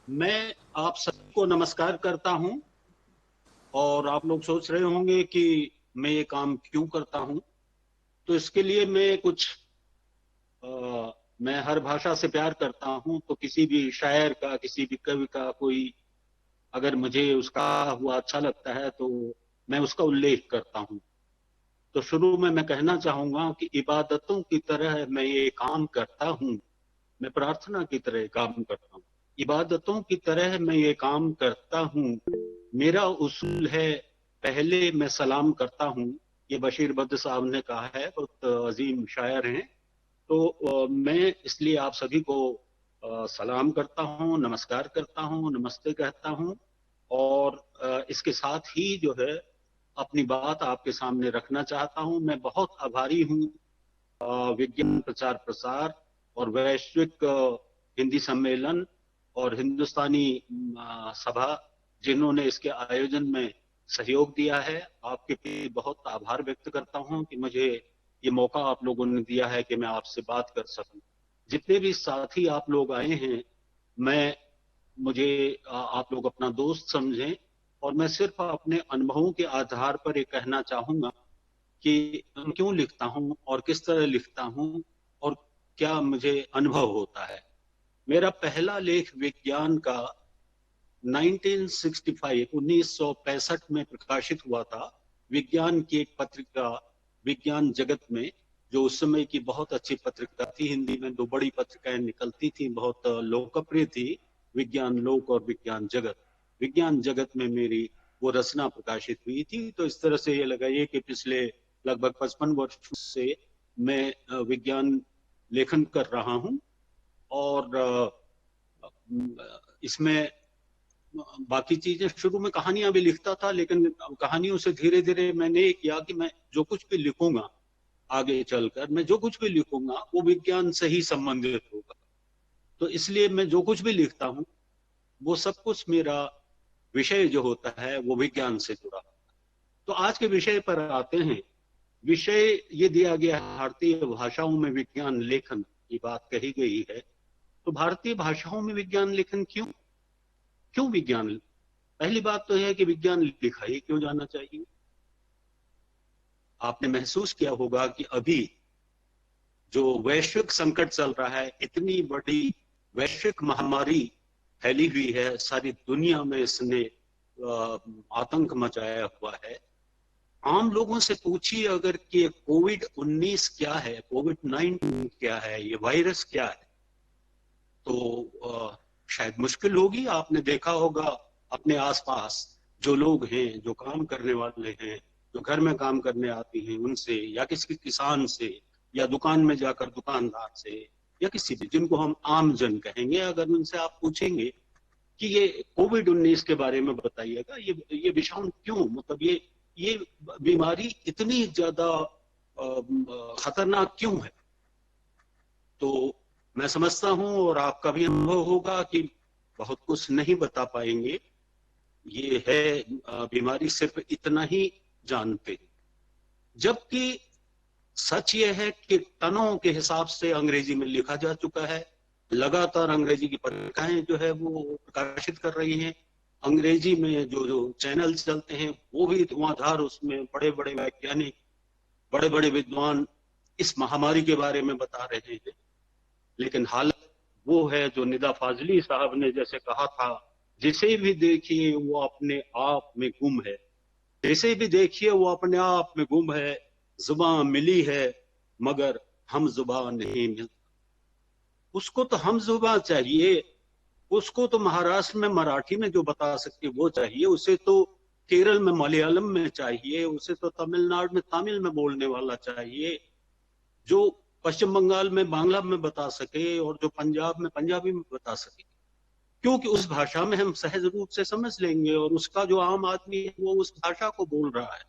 मैं आप सबको नमस्कार करता हूं। और आप लोग सोच रहे होंगे कि मैं ये काम क्यों करता हूं। तो इसके लिए मैं हर भाषा से प्यार करता हूं, तो किसी भी शायर का, किसी भी कवि का कोई अगर मुझे उसका हुआ अच्छा लगता है तो मैं उसका उल्लेख करता हूं। तो शुरू में मैं कहना चाहूंगा कि इबादतों की तरह मैं ये काम करता हूं। मैं प्रार्थना की तरह काम करता हूँ। इबादतों की तरह मैं ये काम करता हूँ। मेरा उसूल है, पहले मैं सलाम करता हूँ। ये बशीर बद्र साहब ने कहा है, बहुत अजीम शायर हैं। तो मैं इसलिए आप सभी को सलाम करता हूँ, नमस्कार करता हूँ, नमस्ते कहता हूँ। और इसके साथ ही जो है अपनी बात आपके सामने रखना चाहता हूँ। मैं बहुत आभारी हूँ विज्ञान प्रचार प्रसार और वैश्विक हिंदी सम्मेलन और हिंदुस्तानी सभा, जिन्होंने इसके आयोजन में सहयोग दिया है। आपके प्रति बहुत आभार व्यक्त करता हूं कि मुझे ये मौका आप लोगों ने दिया है कि मैं आपसे बात कर सकूं। जितने भी साथी आप लोग आए हैं, मैं मुझे आप लोग अपना दोस्त समझें। और मैं सिर्फ अपने अनुभवों के आधार पर ये कहना चाहूंगा कि मैं क्यों लिखता हूँ और किस तरह लिखता हूँ और क्या मुझे अनुभव होता है। मेरा पहला लेख विज्ञान का 1965 में प्रकाशित हुआ था। विज्ञान की एक पत्रिका, विज्ञान जगत में, जो उस समय की बहुत अच्छी पत्रिका थी। हिंदी में दो बड़ी पत्रिकाएं निकलती थी, बहुत लोकप्रिय थी, विज्ञान लोक और विज्ञान जगत। विज्ञान जगत में मेरी वो रचना प्रकाशित हुई थी। तो इस तरह से ये लगाइए कि पिछले लगभग 55 वर्ष से मैं विज्ञान लेखन कर रहा हूँ। और इसमें बाकी चीजें, शुरू में कहानियां भी लिखता था, लेकिन कहानियों से धीरे धीरे मैंने ये किया कि मैं जो कुछ भी लिखूंगा आगे चलकर, मैं जो कुछ भी लिखूंगा वो विज्ञान से ही संबंधित होगा। तो इसलिए मैं जो कुछ भी लिखता हूँ वो सब कुछ, मेरा विषय जो होता है वो विज्ञान से जुड़ा। तो आज के विषय पर आते हैं। विषय ये दिया गया है, भारतीय भाषाओं में विज्ञान लेखन की बात कही गई है। तो भारतीय भाषाओं में विज्ञान लेखन क्यों, क्यों विज्ञान। पहली बात तो यह है कि विज्ञान लिखा ही क्यों जाना चाहिए। आपने महसूस किया होगा कि अभी जो वैश्विक संकट चल रहा है, इतनी बड़ी वैश्विक महामारी फैली हुई है, सारी दुनिया में इसने आतंक मचाया हुआ है। आम लोगों से पूछिए अगर कि कोविड 19 क्या है, कोविड 19 क्या है, ये वायरस क्या है, तो शायद मुश्किल होगी। आपने देखा होगा अपने आसपास जो लोग हैं, जो काम करने वाले हैं, जो घर में काम करने आती हैं, उनसे, या किसी किसान से, या दुकान में जाकर दुकानदार से, या किसी भी जिनको हम आम जन कहेंगे, अगर उनसे आप पूछेंगे कि ये कोविड 19 के बारे में बताइएगा, ये विषाणु क्यों, मतलब ये बीमारी इतनी ज्यादा खतरनाक क्यों है, तो मैं समझता हूं और आपका भी अनुभव होगा कि बहुत कुछ नहीं बता पाएंगे। ये है बीमारी, सिर्फ इतना ही जानते हैं। जबकि सच ये है कि टनों के हिसाब से अंग्रेजी में लिखा जा चुका है। लगातार अंग्रेजी की पत्रिकाएं जो है वो प्रकाशित कर रही हैं। अंग्रेजी में जो जो चैनल चलते हैं वो भी धुआंधार, उसमें बड़े बड़े वैज्ञानिक, बड़े बड़े विद्वान इस महामारी के बारे में बता रहे हैं। लेकिन हालत वो है जो निदा फाजली साहब ने जैसे कहा था, जिसे भी देखिए वो अपने आप में गुम है, जैसे भी देखिए वो अपने आप में गुम है। जुबान मिली है मगर हम जुबान नहीं मिलती। उसको तो हम जुबान चाहिए, उसको तो महाराष्ट्र में मराठी में जो बता सकती वो चाहिए, उसे तो केरल में मलयालम में चाहिए, उसे तो तमिलनाडु में तमिल में बोलने वाला चाहिए, जो पश्चिम बंगाल में बांग्ला में बता सके और जो पंजाब में पंजाबी में बता सके। क्योंकि उस भाषा में हम सहज रूप से समझ लेंगे, और उसका जो आम आदमी है वो उस भाषा को बोल रहा है।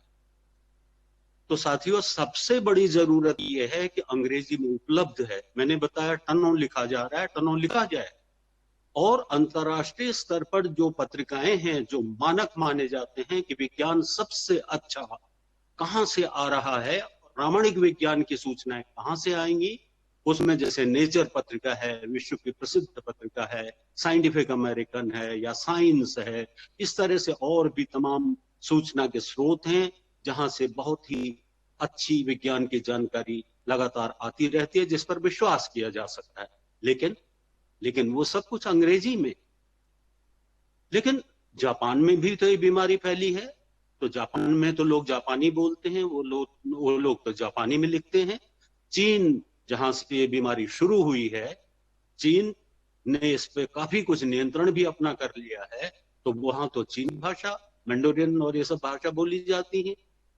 तो साथियों, सबसे बड़ी जरूरत यह है कि अंग्रेजी में उपलब्ध है। मैंने बताया टनों लिखा जा रहा है, टनों लिखा जाए। और अंतर्राष्ट्रीय स्तर पर जो पत्रिकाएं हैं, जो मानक माने जाते हैं कि विज्ञान सबसे अच्छा कहां से आ रहा है, प्रामाणिक विज्ञान की सूचनाएं कहां से आएंगी, उसमें जैसे नेचर पत्रिका है, विश्व की प्रसिद्ध पत्रिका है, साइंटिफिक अमेरिकन है या साइंस है, इस तरह से और भी तमाम सूचना के स्रोत हैं जहां से बहुत ही अच्छी विज्ञान की जानकारी लगातार आती रहती है जिस पर विश्वास किया जा सकता है। लेकिन लेकिन वो सब कुछ अंग्रेजी में। लेकिन जापान में भी तो ये बीमारी फैली है, तो जापान में तो लोग जापानी बोलते हैं, वो लोग तो जापानी में लिखते हैं। चीन जहां से ये बीमारी शुरू हुई है, चीन ने इस पे काफी कुछ नियंत्रण भी अपना कर लिया है, तो वहां तो चीनी भाषा, मैंडोरियन और ये सब भाषा बोली जाती है।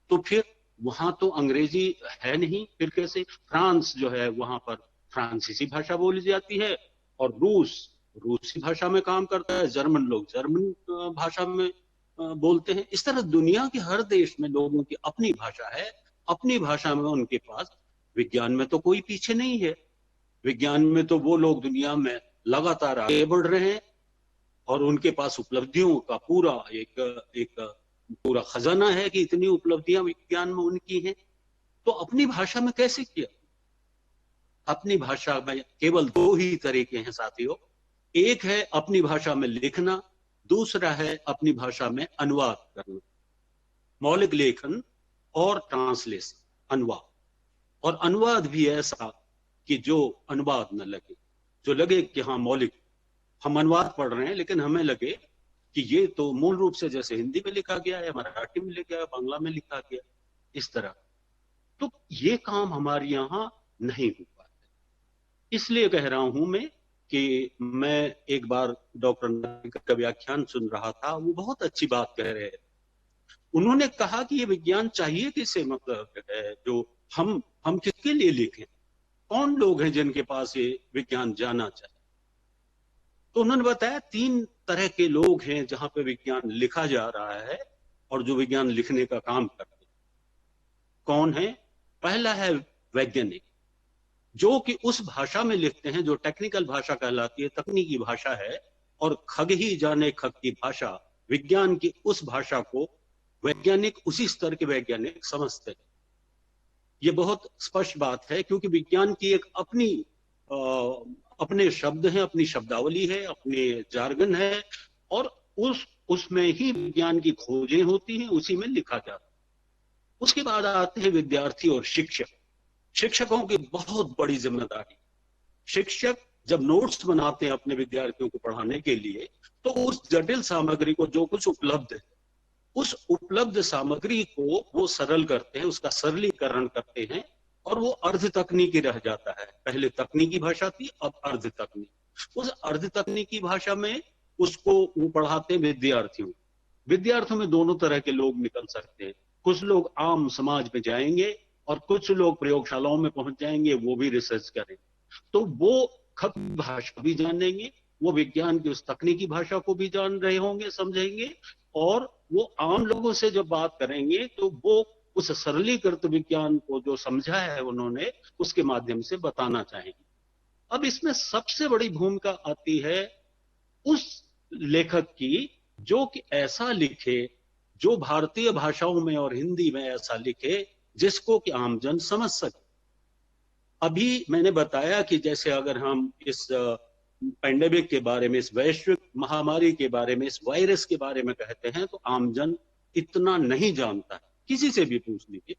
तो फिर वहां तो अंग्रेजी है नहीं, फिर कैसे? फ्रांस जो है वहां पर फ्रांसीसी भाषा बोली जाती है, और रूस रूसी भाषा में काम करता है, जर्मन लोग जर्मन भाषा में बोलते हैं। इस तरह दुनिया के हर देश में लोगों की अपनी भाषा है, अपनी भाषा में उनके पास। विज्ञान में तो कोई पीछे नहीं है, विज्ञान में तो वो लोग दुनिया में लगातार आगे बढ़ रहे हैं, और उनके पास उपलब्धियों का पूरा एक एक पूरा खजाना है कि इतनी उपलब्धियां विज्ञान में उनकी हैं। तो अपनी भाषा में कैसे किया? अपनी भाषा में केवल दो ही तरीके हैं साथियों। एक है अपनी भाषा में लिखना, दूसरा है अपनी भाषा में अनुवाद करना। मौलिक लेखन और ट्रांसलेशन, अनुवाद। और अनुवाद भी ऐसा कि जो अनुवाद न लगे, जो लगे कि हाँ मौलिक, हम अनुवाद पढ़ रहे हैं लेकिन हमें लगे कि ये तो मूल रूप से जैसे हिंदी में लिखा गया है, मराठी में लिखा गया, बांग्ला में लिखा गया, इस तरह। तो ये काम हमारे यहाँ नहीं हो पाता। इसलिए कह रहा हूं मैं कि मैं एक बार डॉक्टर नागरिक का व्याख्यान सुन रहा था, वो बहुत अच्छी बात कह रहे हैं। उन्होंने कहा कि ये विज्ञान चाहिए किसे, मतलब है जो हम किसके लिए लिखें, कौन लोग हैं जिनके पास ये विज्ञान जाना चाहिए। तो उन्होंने बताया 3 तरह के लोग हैं जहां पे विज्ञान लिखा जा रहा है और जो विज्ञान लिखने का काम करते हैं। कौन है? पहला है वैज्ञानिक, जो कि उस भाषा में लिखते हैं जो टेक्निकल भाषा कहलाती है, तकनीकी भाषा है। और खग ही जाने खग की भाषा, विज्ञान की उस भाषा को वैज्ञानिक, उसी स्तर के वैज्ञानिक समझते हैं। ये बहुत स्पष्ट बात है, क्योंकि विज्ञान की एक अपने शब्द हैं, अपनी शब्दावली है, अपने जार्गन है, और उसमें ही विज्ञान की खोजें होती हैं, उसी में लिखा जाता है। उसके बाद आते हैं विद्यार्थी और शिक्षक। शिक्षकों की बहुत बड़ी जिम्मेदारी। शिक्षक जब नोट्स बनाते हैं अपने विद्यार्थियों को पढ़ाने के लिए, तो उस जटिल सामग्री को, जो कुछ उपलब्ध है, उस उपलब्ध सामग्री को वो सरल करते हैं, उसका सरलीकरण करते हैं, और वो अर्ध तकनीकी रह जाता है। पहले तकनीकी भाषा थी, अब अर्ध तकनीकी। उस अर्ध तकनीकी भाषा में उसको वो पढ़ाते हैं विद्यार्थियों। विद्यार्थियों में दोनों तरह के लोग निकल सकते हैं। कुछ लोग आम समाज में जाएंगे और कुछ लोग प्रयोगशालाओं में पहुंच जाएंगे, वो भी रिसर्च करें। तो वो खत भाषा भी जानेंगे, वो विज्ञान की उस तकनीकी भाषा को भी जान रहे होंगे, समझेंगे, और वो आम लोगों से जब बात करेंगे तो वो उस सरलीकृत विज्ञान को जो समझा है उन्होंने, उसके माध्यम से बताना चाहेंगे। अब इसमें सबसे बड़ी भूमिका आती है उस लेखक की जो कि ऐसा लिखे, जो भारतीय भाषाओं में और हिंदी में ऐसा लिखे जिसको कि आमजन समझ सके। अभी मैंने बताया कि जैसे अगर हम इस पैंडेमिक के बारे में, इस वैश्विक महामारी के बारे में, इस वायरस के बारे में कहते हैं, तो आमजन इतना नहीं जानता है, किसी से भी पूछ लीजिए।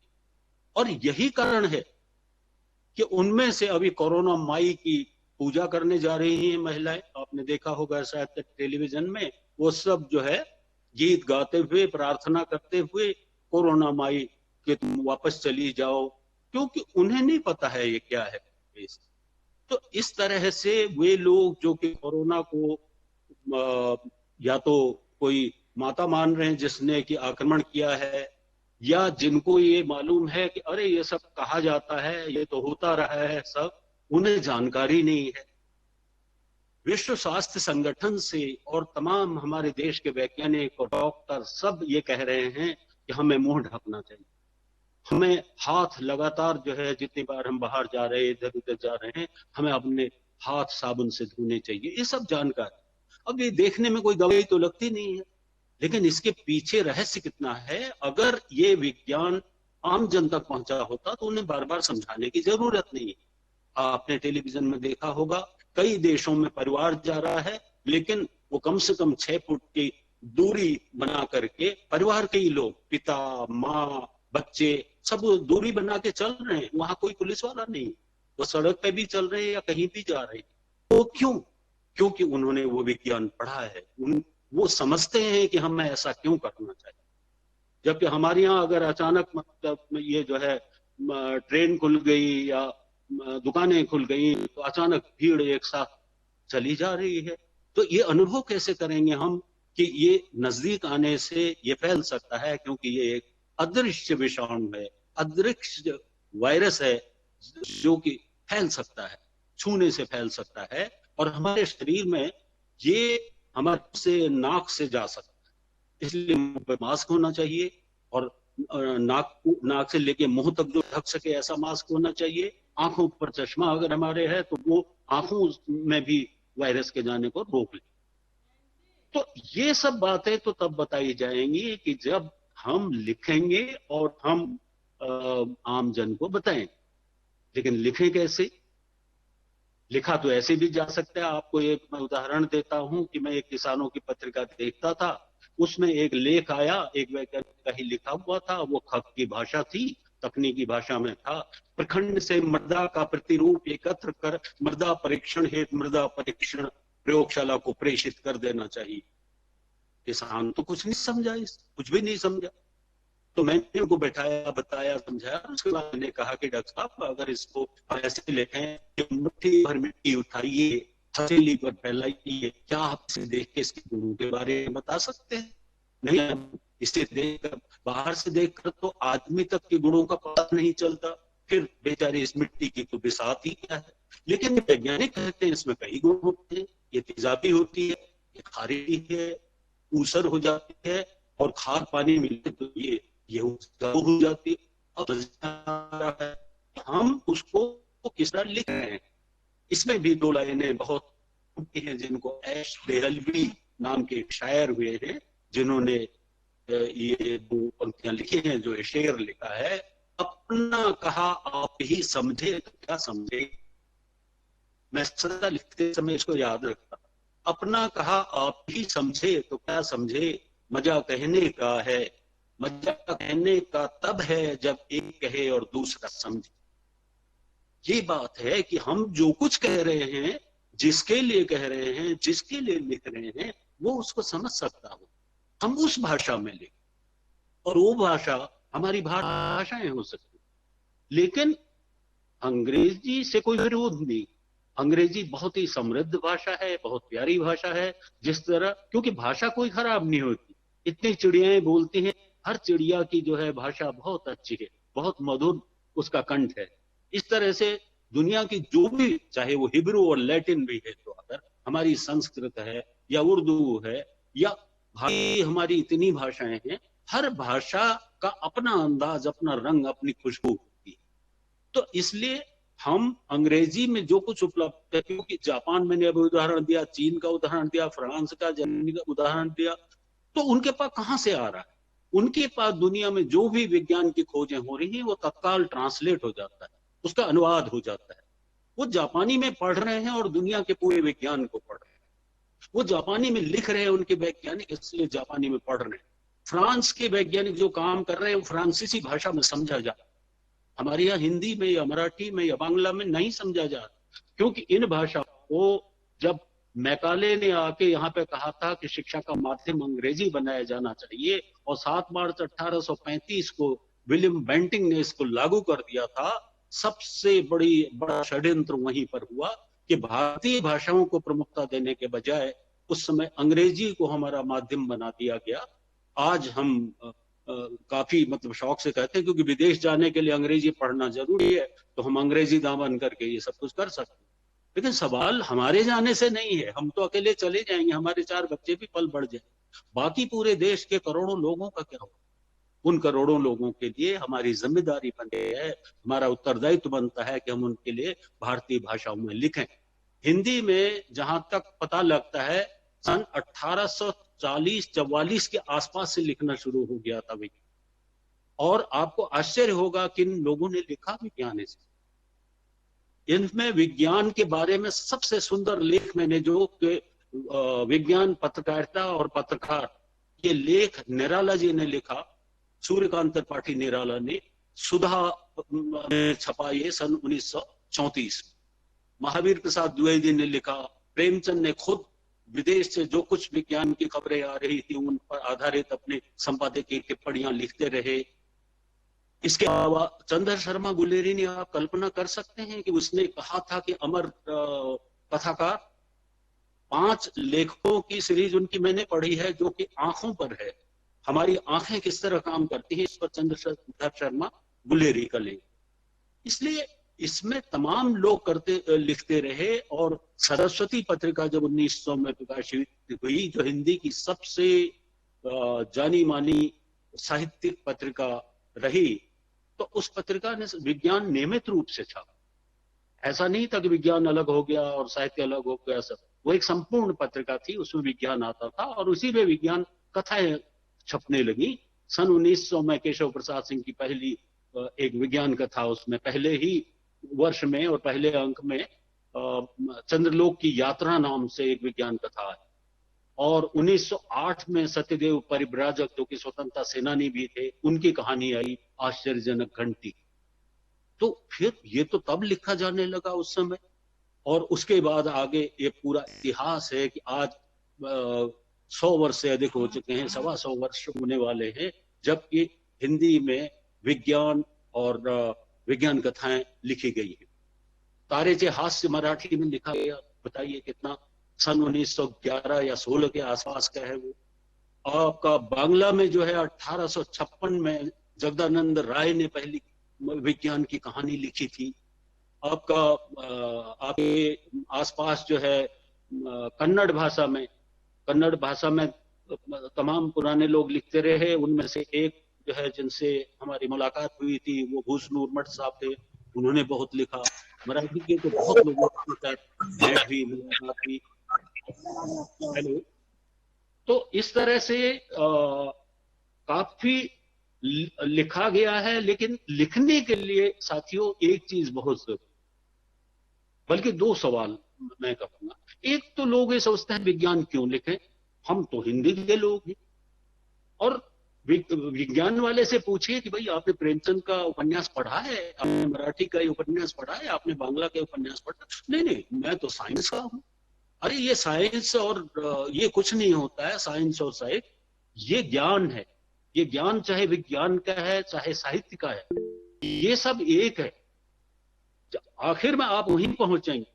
और यही कारण है कि उनमें से अभी कोरोना माई की पूजा करने जा रही हैं महिलाएं। आपने देखा होगा शायद टेलीविजन में, वो सब जो है गीत गाते हुए, प्रार्थना करते हुए, कोरोना माई कि तुम वापस चली जाओ, क्योंकि उन्हें नहीं पता है ये क्या है। तो इस तरह से वे लोग जो कि कोरोना को या तो कोई माता मान रहे हैं जिसने कि आक्रमण किया है, या जिनको ये मालूम है कि अरे ये सब कहा जाता है, ये तो होता रहा है सब, उन्हें जानकारी नहीं है। विश्व स्वास्थ्य संगठन से और तमाम हमारे देश के वैज्ञानिक और डॉक्टर सब ये कह रहे हैं कि हमें मुंह ढकना चाहिए, हमें हाथ लगातार जो है, जितनी बार हम बाहर जा रहे हैं, इधर उधर जा रहे हैं, हमें अपने हाथ साबुन से धोने चाहिए। ये सब जानकारी। अब ये देखने में कोई दवाई तो लगती नहीं है, लेकिन इसके पीछे रहस्य कितना है। अगर ये विज्ञान आम जन तक पहुंचा होता तो उन्हें बार बार समझाने की जरूरत नहीं है। आपने टेलीविजन में देखा होगा, कई देशों में परिवार जा रहा है, लेकिन वो कम से कम 6 फुट की दूरी बना करके परिवार के ही लोग, पिता, माँ, बच्चे, सब दूरी बना के चल रहे हैं। वहां कोई पुलिस वाला नहीं, वो सड़क पे भी चल रहे हैं या कहीं भी जा रहे हैं। तो क्यों? क्योंकि उन्होंने वो विज्ञान पढ़ा है, वो समझते हैं कि हमें ऐसा क्यों करना चाहिए। जबकि हमारे यहाँ अगर अचानक मतलब ये जो है ट्रेन खुल गई या दुकानें खुल गई, तो अचानक भीड़ एक साथ चली जा रही है। तो ये अनुभव कैसे करेंगे हम कि ये नजदीक आने से ये फैल सकता है, क्योंकि ये एक अदृश्य विषाणु है, अदृश्य वायरस है, जो कि फैल सकता है, छूने से फैल सकता है, और हमारे शरीर में ये हमारे से नाक से जा सकता है। इसलिए मुंह पे मास्क होना चाहिए, और नाक से लेके मुंह तक जो ढक सके ऐसा मास्क होना चाहिए। आंखों पर चश्मा अगर हमारे है तो वो आंखों में भी वायरस के जाने को रोक ले। तो ये सब बातें तो तब बताई जाएंगी कि जब हम लिखेंगे और हम आम जन को बताएं। लेकिन लिखें कैसे? लिखा तो ऐसे भी जा सकता है। आपको एक मैं उदाहरण देता हूं कि मैं एक किसानों की पत्रिका देखता था, उसमें एक लेख आया, एक वैज्ञानिक का ही लिखा हुआ था, वो खत की भाषा थी, तकनीकी भाषा में था। प्रखंड से मृदा का प्रतिरूप एकत्र कर मृदा परीक्षण हेतु मृदा परीक्षण प्रयोगशाला को प्रेषित कर देना चाहिए। किसान तो कुछ नहीं समझा, इस कुछ भी नहीं समझा। तो मैंने उनको बैठाया, बताया, समझाया। उसके बाद मैंने कहा कि डॉक्टर साहब, अगर इसको ऐसे लिखें कि मुट्ठी भर मिट्टी उठाइए, हथेली पर फैलाइए, क्या आप इसे देख के इसके गुणों के बारे में बता सकते हैं? नहीं, इसे देखकर, बाहर से देखकर तो आदमी तक के गुणों का पता नहीं चलता, फिर बेचारे इस मिट्टी की तो बिसात ही क्या है। लेकिन वैज्ञानिक कहते हैं इसमें कई गुण होते हैं, ये तेजाबी होती है, ये खारी है, ऊसर हो जाती है, और खाद पानी मिले तो ये हो जाती है। अब हम उसको किस तरह लिख रहे हैं, इसमें भी दो लाइनें बहुत हैं, जिनको एश देहलवी नाम के एक शायर हुए हैं, जिन्होंने ये दो पंक्तियां लिखी हैं, जो शेर लिखा है। अपना कहा आप ही समझे तो क्या समझे। मैं सदा लिखते समय इसको याद रखता। अपना कहा आप ही समझे तो क्या समझे, मजा कहने का है, मजा कहने का तब है जब एक कहे और दूसरा समझे। ये बात है कि हम जो कुछ कह रहे हैं, जिसके लिए कह रहे हैं, जिसके लिए लिख रहे हैं, वो उसको समझ सकता हो। हम उस भाषा में लिखें, और वो भाषा हमारी भाषाएं हो सकती। लेकिन अंग्रेजी से कोई विरोध नहीं। अंग्रेजी बहुत ही समृद्ध भाषा है, बहुत प्यारी भाषा है। जिस तरह, क्योंकि भाषा कोई खराब नहीं होती, इतनी चिड़ियाएं बोलती हैं, हर चिड़िया की जो है भाषा बहुत अच्छी है, बहुत मधुर उसका कंठ है। इस तरह से दुनिया की जो भी, चाहे वो हिब्रू और लैटिन भी है, तो अगर हमारी संस्कृत है या उर्दू है या भाई, हमारी इतनी भाषाएं हैं, हर भाषा का अपना अंदाज, अपना रंग, अपनी खुशबू होती है। तो इसलिए हम अंग्रेजी में जो कुछ उपलब्ध है, क्योंकि जापान मैंने अभी उदाहरण दिया, चीन का उदाहरण दिया, फ्रांस का, जर्मनी का उदाहरण दिया, तो उनके पास कहां से आ रहा है? उनके पास दुनिया में जो भी विज्ञान की खोजें हो रही हैं, वो तत्काल ट्रांसलेट हो जाता है, उसका अनुवाद हो जाता है। वो जापानी में पढ़ रहे हैं और दुनिया के पूरे विज्ञान को पढ़ रहे हैं। वो जापानी में लिख रहे हैं, उनके वैज्ञानिक इसलिए जापानी में पढ़ रहे हैं। फ्रांस के वैज्ञानिक जो काम कर रहे हैं, वो फ्रांसीसी भाषा में समझा जा रहा है। हमारे यहाँ हिंदी में या मराठी में या बांग्ला में नहीं समझा जा रहा, क्योंकि इन भाषाओं को जब मैकाले ने आके यहाँ पे कहा था कि शिक्षा का माध्यम अंग्रेजी बनाया जाना चाहिए, और 7 मार्च 1835 को विलियम बेंटिंग ने इसको लागू कर दिया था, सबसे बड़ा षड्यंत्र वहीं पर हुआ कि भारतीय भाषाओं को प्रमुखता देने के बजाय उस समय अंग्रेजी को हमारा माध्यम बना दिया गया। आज हम काफी मतलब शौक से कहते हैं, क्योंकि विदेश जाने के लिए अंग्रेजी पढ़ना जरूरी है, तो हम अंग्रेजी दामन करके ये सब कुछ कर सकते हैं। लेकिन सवाल हमारे जाने से नहीं है, हम तो अकेले चले जाएंगे, हमारे 4 बच्चे भी पल बढ़ जाए, बाकी पूरे देश के करोड़ों लोगों का क्या होगा? उन करोड़ों लोगों के लिए हमारी जिम्मेदारी बनती है, हमारा उत्तरदायित्व बनता है कि हम उनके लिए भारतीय भाषाओं में लिखें। हिंदी में जहां तक पता लगता है, सन 1840-44 के आसपास से लिखना शुरू हो गया था भाई। और आपको आश्चर्य होगा कि इन लोगों ने लिखा भी क्या नहीं। इनमें विज्ञान के बारे में सबसे सुंदर लेख मैंने जो कि विज्ञान पत्रकारिता और पत्रकार, ये लेख निराला जी ने लिखा, सूर्यकांत त्रिपाठी निराला ने, सुधा में छपा ये सन 1934। महावीर प्रसाद द्विवेदी ने लिखा, प्रेमचंद ने खुद विदेश से जो कुछ विज्ञान की खबरें आ रही थी उन पर आधारित अपने संपादकीय टिप्पणियां लिखते रहे। इसके अलावा चंद्र शर्मा गुलेरी ने, आप कल्पना कर सकते हैं कि उसने कहा था कि अमर कथाकार, 5 लेखकों की सीरीज उनकी मैंने पढ़ी है जो कि आंखों पर है, हमारी आंखें किस तरह काम करती हैं, इस पर चंद्र शर्मा गुलेरी का लेख। इसलिए इसमें तमाम लोग लिखते रहे। और सरस्वती पत्रिका जब 1900 में प्रकाशित हुई, जो हिंदी की सबसे जानी मानी साहित्यिक पत्रिका रही, तो उस पत्रिका ने विज्ञान नियमित रूप से छापा। ऐसा नहीं था कि विज्ञान अलग हो गया और साहित्य अलग हो गया, सब। वो एक संपूर्ण पत्रिका थी, उसमें विज्ञान आता था और उसी में विज्ञान कथाएं छपने लगी। सन 1900 में केशव प्रसाद सिंह की पहली एक विज्ञान कथा, उसमें पहले ही वर्ष में और पहले अंक में चंद्रलोक की यात्रा नाम से एक विज्ञान कथा है। और 1908 में सत्यदेव परिव्राजक, जो कि स्वतंत्रता सेनानी भी थे, उनकी कहानी आई, आश्चर्यजनक घंटी। तो फिर ये तो तब लिखा जाने लगा उस समय। और उसके बाद आगे ये पूरा इतिहास है कि आज 100 वर्ष से अधिक हो चुके हैं, 125 वर्ष होने वाले हैं, जबकि हिंदी में विज्ञान और विज्ञान कथाएं लिखी गई है। तारेचे हास्य मराठी में लिखा गया, बताइए कितना, सन 1911 या 16 के आसपास का है वो। आपका बांग्ला में जो है 1856 में जगदानंद राय ने पहली विज्ञान की कहानी लिखी थी। आपका आपके आसपास जो है कन्नड़ भाषा में तमाम पुराने लोग लिखते रहे। उनमें से एक जो है जिनसे हमारी मुलाकात हुई थी, वो भूषणूर मठ साहब थे, उन्होंने बहुत लिखा। मराठी के तो बहुत लोगों के साथ भेंट हुई, मुलाकात हुई। हेलो। तो इस तरह से काफी लिखा गया है, लेकिन लिखने के लिए साथियों एक चीज बहुत जरूरी, बल्कि 2 सवाल मैं कहूंगा। एक तो लोग ये सोचते हैं विज्ञान क्यों लिखें, हम तो हिंदी के लोग हैं। और विज्ञान वाले से पूछिए कि भाई आपने प्रेमचंद का उपन्यास पढ़ा है, आपने मराठी का उपन्यास पढ़ा है, आपने बांग्ला का उपन्यास पढ़ा? नहीं, मैं तो साइंस का हूं। अरे ये साइंस और ये कुछ नहीं होता है, साइंस और साहित्य ये ज्ञान है। ये ज्ञान चाहे विज्ञान का है चाहे साहित्य का है, ये सब एक है। आखिर में आप वहीं पहुंचेंगे।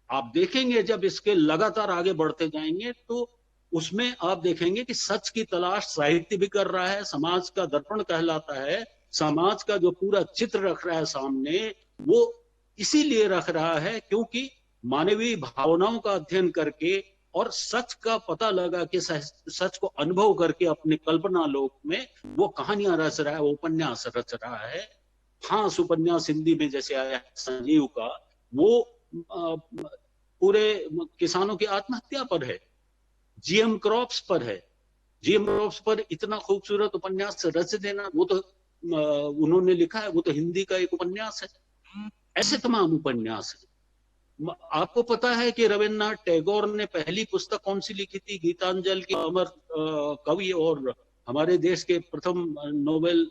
आप देखेंगे जब इसके लगातार आगे बढ़ते जाएंगे तो उसमें आप देखेंगे कि सच की तलाश साहित्य भी कर रहा है, समाज का दर्पण कहलाता है, समाज का जो पूरा चित्र रख रहा है सामने, वो इसीलिए रख रहा है क्योंकि मानवीय भावनाओं का अध्ययन करके और सच का पता लगा के सच को अनुभव करके अपने कल्पना लोक में वो कहानियां रच रहा है, वो उपन्यास रच रहा है। हाँ, उपन्यास हिंदी में जैसे आया संजीव का, वो पूरे किसानों की आत्महत्या पर है, जीएम क्रॉप्स पर है। जीएम क्रॉप्स पर इतना खूबसूरत उपन्यास रच देना, वो तो उन्होंने लिखा है, वो तो हिंदी का एक उपन्यास है। ऐसे तमाम उपन्यास है। आपको पता है कि रविन्द्रनाथ टैगोर ने पहली पुस्तक कौन सी लिखी थी? गीतांजलि की अमर कवि और हमारे देश के प्रथम नोबेल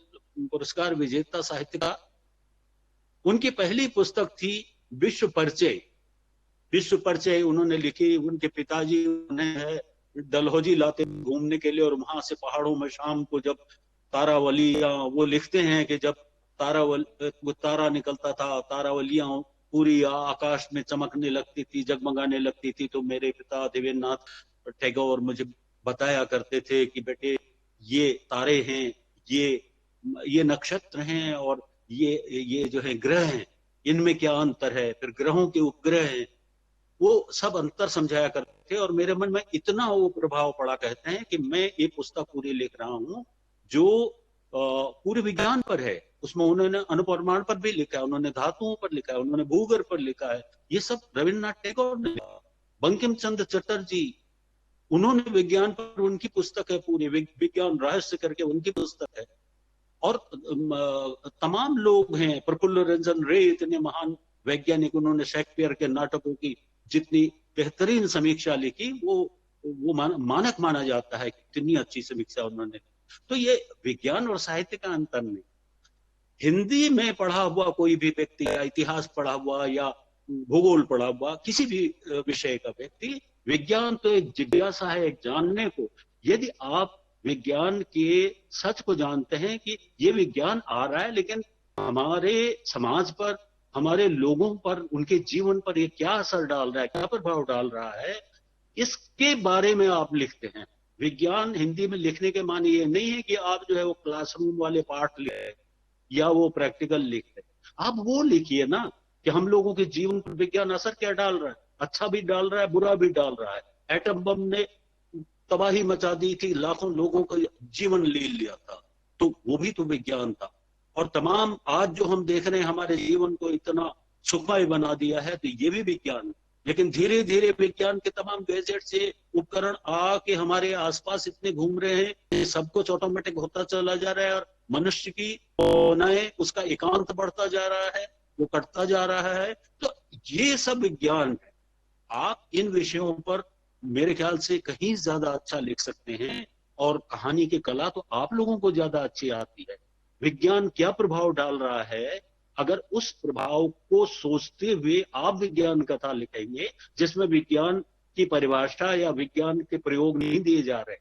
पुरस्कार विजेता साहित्यकार, उनकी पहली पुस्तक थी विश्व परिचय। विश्व परिचय उन्होंने लिखी। उनके पिताजी उन्हें डलहौजी लाते घूमने के लिए, और वहां से पहाड़ों में शाम को जब तारावलियां, वो लिखते हैं कि जब तारा निकलता था, तारावलियां पूरी आकाश में चमकने लगती थी, जगमगाने लगती थी, तो मेरे पिता देवेंद्रनाथ टैगोर मुझे बताया करते थे कि बेटे ये तारे हैं, ये नक्षत्र हैं, और ये जो है ग्रह हैं, इनमें क्या अंतर है, फिर ग्रहों के उपग्रह हैं, वो सब अंतर समझाया करते थे। और मेरे मन में इतना वो प्रभाव पड़ा, कहते हैं कि मैं ये पुस्तक पूरी लिख रहा हूं जो पूरे विज्ञान पर है। उसमें उन्होंने अणुपरमाणु पर भी लिखा है, उन्होंने धातुओं पर लिखा है, उन्होंने भूगर्भ पर लिखा है। ये सब रविन्द्रनाथ टैगोर ने लिखा। बंकिम चंद्र चटर्जी, उन्होंने विज्ञान पर, उनकी पुस्तक है पूरी, विज्ञान रहस्य करके उनकी पुस्तक है। और तमाम लोग हैं, प्रफुल्ल रंजन रे, इतने महान वैज्ञानिक, उन्होंने शेक्सपियर के नाटकों की जितनी बेहतरीन समीक्षा लिखी, वो मानक माना जाता है, कितनी अच्छी समीक्षा उन्होंने। तो ये विज्ञान और साहित्य का अंतर नहीं। हिंदी में पढ़ा हुआ कोई भी व्यक्ति, या इतिहास पढ़ा हुआ, या भूगोल पढ़ा हुआ, किसी भी विषय का व्यक्ति, विज्ञान तो एक जिज्ञासा है, एक जानने को। यदि आप विज्ञान के सच को जानते हैं कि ये विज्ञान आ रहा है, लेकिन हमारे समाज पर, हमारे लोगों पर, उनके जीवन पर ये क्या असर डाल रहा है, क्या प्रभाव डाल रहा है, इसके बारे में आप लिखते हैं। विज्ञान हिंदी में लिखने के माने ये नहीं है कि आप जो है वो क्लासरूम वाले पाठ लिखे या वो प्रैक्टिकल लिखे। आप वो लिखिए ना कि हम लोगों के जीवन पर विज्ञान असर क्या डाल रहा है, अच्छा भी डाल रहा है, बुरा भी डाल रहा है। एटम बम ने तबाही मचा दी थी, लाखों लोगों का जीवन ले लिया था, तो वो भी तो विज्ञान था। और तमाम आज जो हम देख रहे हैं, हमारे जीवन को इतना सुखमय बना दिया है, तो ये भी विज्ञान है। लेकिन धीरे धीरे विज्ञान के तमाम गैजेट से उपकरण आके हमारे आसपास इतने घूम रहे हैं कि सब कुछ ऑटोमेटिक होता चला जा रहा है, और मनुष्य की भावनाएं, उसका एकांत बढ़ता जा रहा है, वो कटता जा रहा है। तो ये सब विज्ञान है। आप इन विषयों पर मेरे ख्याल से कहीं ज्यादा अच्छा लिख सकते हैं, और कहानी की कला तो आप लोगों को ज्यादा अच्छी आती है। विज्ञान क्या प्रभाव डाल रहा है, अगर उस प्रभाव को सोचते हुए आप विज्ञान कथा लिखेंगे, जिसमें विज्ञान की परिभाषा या विज्ञान के प्रयोग नहीं दिए जा रहे,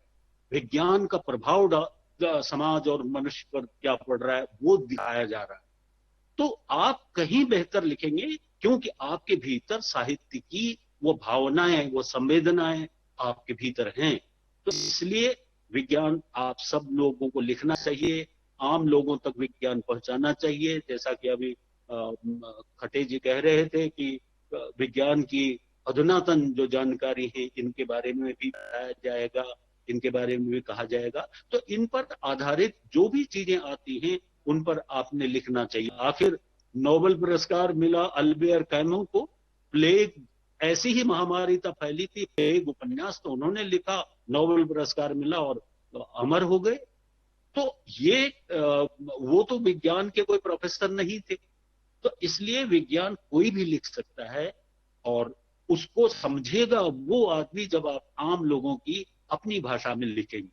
विज्ञान का प्रभाव समाज और मनुष्य पर क्या पड़ रहा है वो दिखाया जा रहा है, तो आप कहीं बेहतर लिखेंगे, क्योंकि आपके भीतर साहित्य की वो भावनाएं, वो संवेदनाएं आपके भीतर हैं। तो इसलिए विज्ञान आप सब लोगों को लिखना चाहिए, आम लोगों तक विज्ञान पहुंचाना चाहिए। जैसा कि अभी खटे जी कह रहे थे कि विज्ञान की अधुनातन जो जानकारी है, इनके बारे में भी बताया जाएगा, इनके बारे में भी कहा जाएगा। तो इन पर आधारित जो भी चीजें आती हैं, उन पर आपने लिखना चाहिए। आखिर नोबेल पुरस्कार मिला अल्बेयर कैमू को, प्लेग ऐसी ही महामारी तब फैली थी, प्लेग उपन्यास तो उन्होंने लिखा, नोबेल पुरस्कार मिला और अमर हो गए। तो ये वो तो विज्ञान के कोई प्रोफेसर नहीं थे। तो इसलिए विज्ञान कोई भी लिख सकता है, और उसको समझेगा वो आदमी जब आप आम लोगों की अपनी भाषा में लिखेंगे।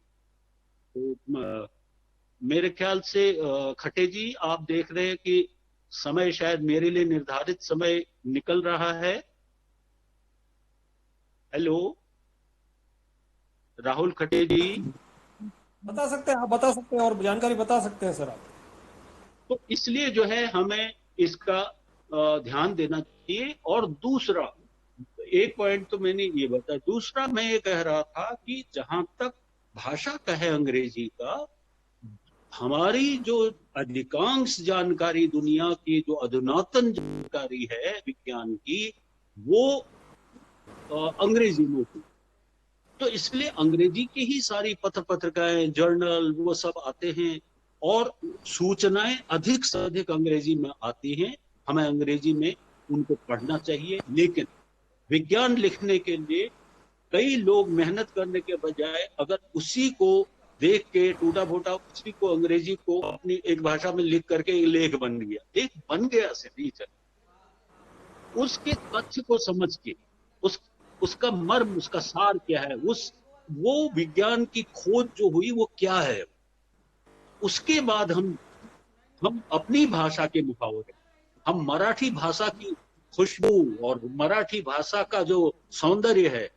तो मेरे ख्याल से खटे जी, आप देख रहे हैं कि समय शायद मेरे लिए निर्धारित समय निकल रहा है। हेलो राहुल खटे जी। बता सकते हैं, आप बता सकते हैं और जानकारी बता सकते हैं सर आप। तो इसलिए जो है हमें इसका ध्यान देना चाहिए। और दूसरा एक पॉइंट तो मैंने ये बताया, दूसरा मैं ये कह रहा था कि जहां तक भाषा का है अंग्रेजी का, हमारी जो अधिकांश जानकारी, दुनिया की जो अधुनातन जानकारी है विज्ञान की, वो अंग्रेजी में थी। तो इसलिए अंग्रेजी की ही सारी पत्र पत्रिकाएं, जर्नल, वो सब आते हैं, और सूचनाएं अधिक से अधिक अंग्रेजी में आती हैं। हमें अंग्रेजी में उनको पढ़ना चाहिए। लेकिन विज्ञान लिखने के लिए कई लोग मेहनत करने के बजाय अगर उसी को देख के टूटा फूटा उसी को अंग्रेजी को अपनी एक भाषा में लिख करके एक लेख बन गया, लेख बन गया से टीचर, उसके तथ्य को समझ के, उसका मर्म, उसका सार क्या है, वो विज्ञान की खोज जो हुई वो क्या है, उसके बाद हम अपनी भाषा के मुहावरे, हम मराठी भाषा की खुशबू और मराठी भाषा का जो सौंदर्य है,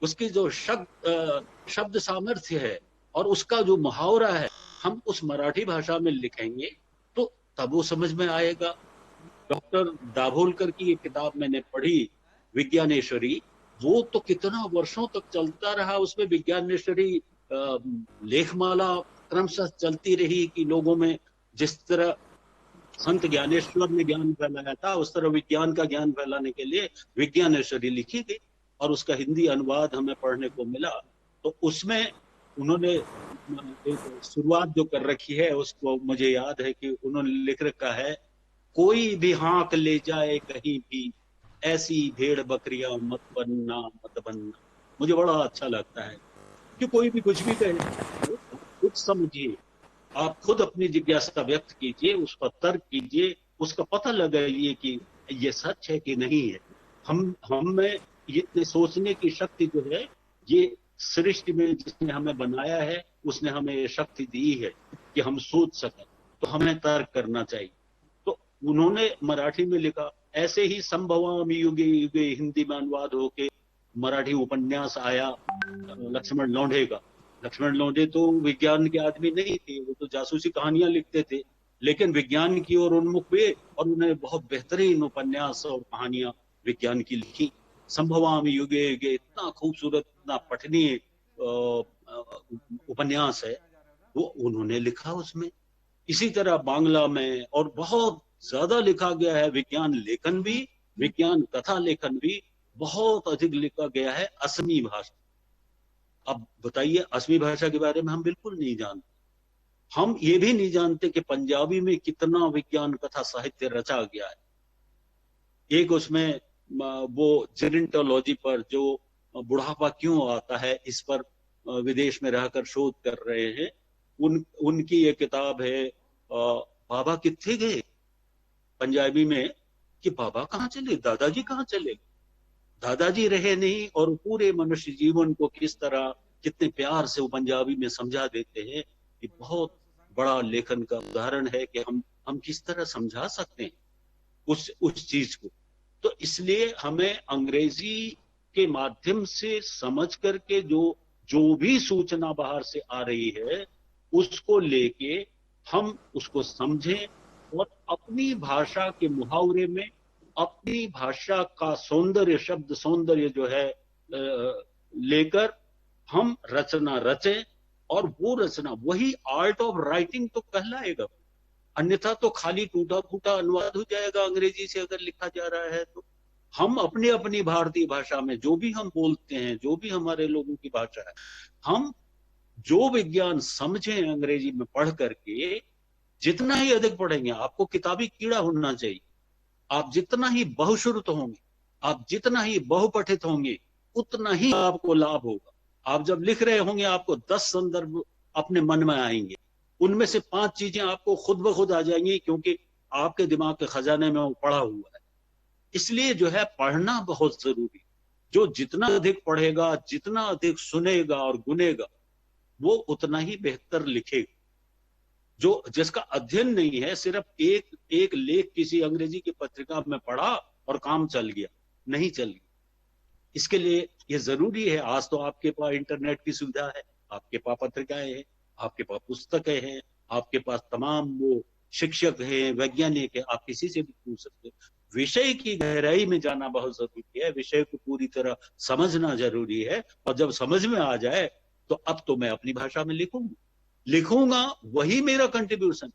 उसकी जो शब्द सामर्थ्य है और उसका जो मुहावरा है, हम उस मराठी भाषा में लिखेंगे तो तब वो समझ में आएगा। डॉक्टर दाभोलकर की एक किताब मैंने पढ़ी, विज्ञानेश्वरी, वो तो कितना वर्षों तक चलता रहा, उसमें विज्ञानेश्वरी लेखमाला क्रमशः चलती रही कि लोगों में जिस तरह संत ज्ञानेश्वर ने ज्ञान फैलाया था, उस तरह विज्ञान का ज्ञान फैलाने के लिए विज्ञानेश्वरी लिखी गई, और उसका हिंदी अनुवाद हमें पढ़ने को मिला। तो उसमें उन्होंने एक शुरुआत जो कर रखी है, उसको मुझे याद है कि उन्होंने लिख रखा है, कोई भी हाँक ले जाए कहीं भी, ऐसी भेड़ बकरियां मत बनना, मत बनना। मुझे बड़ा अच्छा लगता है कि कोई भी कुछ भी कहे, कुछ समझिए, आप खुद अपनी जिज्ञासा व्यक्त कीजिए, उस पर तर्क कीजिए, उसका पता लगाइए कि ये सच है कि नहीं है? हम में ये इतने सोचने की शक्ति जो है, ये सृष्टि में जिसने हमें बनाया है उसने हमें ये शक्ति दी है कि हम सोच सकें, तो हमें तर्क करना चाहिए। तो उन्होंने मराठी में लिखा, ऐसे ही संभवामि युगे युगे हिंदी में अनुवाद होके मराठी उपन्यास आया लक्ष्मण लोंढे का। लक्ष्मण लोंढे तो विज्ञान के आदमी नहीं थे, वो तो जासूसी कहानियां लिखते थे, लेकिन विज्ञान की ओर उन्मुख हुए और उन्होंने बहुत बेहतरीन उपन्यास और कहानियां विज्ञान की लिखी। संभवामि युगे युगे इतना खूबसूरत, इतना पठनीय उपन्यास है, वो उन्होंने लिखा उसमें। इसी तरह बांग्ला में और बहुत ज्यादा लिखा गया है, विज्ञान लेखन भी, विज्ञान कथा लेखन भी बहुत अधिक लिखा गया है असमी भाषा। अब बताइए, असमी भाषा के बारे में हम बिल्कुल नहीं जानते। हम ये भी नहीं जानते कि पंजाबी में कितना विज्ञान कथा साहित्य रचा गया है। एक उसमें वो जेरेंटोलॉजी पर, जो बुढ़ापा क्यों आता है, इस पर विदेश में रहकर शोध कर रहे हैं। उनकी ये किताब है बाबा कित्थे गए, पंजाबी में, कि बाबा कहाँ चले, दादाजी कहाँ चले। दादाजी रहे नहीं और पूरे मनुष्य जीवन को किस तरह, कितने प्यार से वो पंजाबी में समझा देते हैं। ये बहुत बड़ा लेखन का उदाहरण है कि हम किस तरह समझा सकते हैं उस चीज को। तो इसलिए हमें अंग्रेजी के माध्यम से समझ करके जो भी सूचना बाहर से आ रही है उसको लेके हम उसको समझें और अपनी भाषा के मुहावरे में अपनी भाषा का सौंदर्य, शब्द सौंदर्य जो है लेकर हम रचना रचें, और वो रचना वही आर्ट ऑफ राइटिंग तो कहलाएगा। अन्यथा तो खाली टूटा फूटा अनुवाद हो जाएगा अंग्रेजी से अगर लिखा जा रहा है। तो हम अपनी अपनी भारतीय भाषा में जो भी हम बोलते हैं, जो भी हमारे लोगों की भाषा है, हम जो विज्ञान समझें अंग्रेजी में पढ़ करके, जितना ही अधिक पढ़ेंगे, आपको किताबी कीड़ा होना चाहिए। आप जितना ही बहुश्रुत होंगे, आप जितना ही बहुपठित होंगे, उतना ही आपको लाभ होगा। आप जब लिख रहे होंगे आपको 10 संदर्भ अपने मन में आएंगे, उनमें से 5 चीजें आपको खुद ब खुद आ जाएंगी, क्योंकि आपके दिमाग के खजाने में वो पड़ा हुआ है। इसलिए जो है पढ़ना बहुत जरूरी। जो जितना अधिक पढ़ेगा, जितना अधिक सुनेगा और गुनेगा, वो उतना ही बेहतर लिखेगा। जो जिसका अध्ययन नहीं है, सिर्फ एक एक लेख किसी अंग्रेजी की पत्रिका में पढ़ा और काम चल गया, नहीं चल गया। इसके लिए ये जरूरी है, आज तो आपके पास इंटरनेट की सुविधा है, आपके पास पत्रिकाएं हैं, आपके पास पुस्तकें हैं, आपके पास तमाम वो शिक्षक हैं, वैज्ञानिक है, आप किसी से भी पूछ सकते हो। विषय की गहराई में जाना बहुत जरूरी है, विषय को पूरी तरह समझना जरूरी है। और जब समझ में आ जाए तो अब तो मैं अपनी भाषा में लिखूंगा, वही मेरा कंट्रीब्यूशन,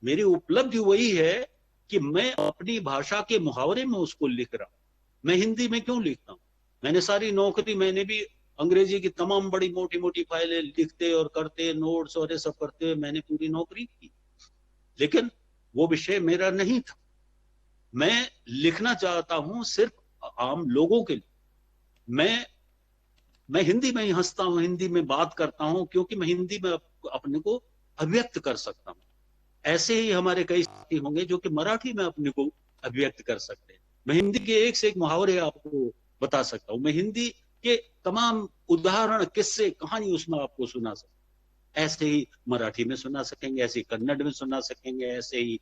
मेरी उपलब्धि वही है कि मैं अपनी भाषा के मुहावरे में उसको लिख रहा हूं। मैं हिंदी में क्यों लिखता हूं? मैंने सारी नौकरी, मैंने भी अंग्रेजी की तमाम बड़ी मोटी मोटी फाइलें लिखते और करते, नोट्स और ये सब करते, मैंने पूरी नौकरी की, लेकिन वो विषय मेरा नहीं था। मैं लिखना चाहता हूं सिर्फ आम लोगों के लिए। मैं हिंदी में ही हंसता हूं, हिंदी में बात करता हूं, क्योंकि मैं हिंदी में अपने को अभिव्यक्त कर सकता हूं। ऐसे ही हमारे कई साथी होंगे जो कि मराठी में अपने को अभिव्यक्त कर सकते हैं। मैं हिंदी के एक से एक मुहावरे आपको बता सकता हूं, मैं हिंदी के तमाम उदाहरण, किस्से, कहानी उसमें आपको सुना सकता हूं। ऐसे ही मराठी में सुना सकेंगे, ऐसे ही कन्नड़ में सुना सकेंगे, ऐसे ही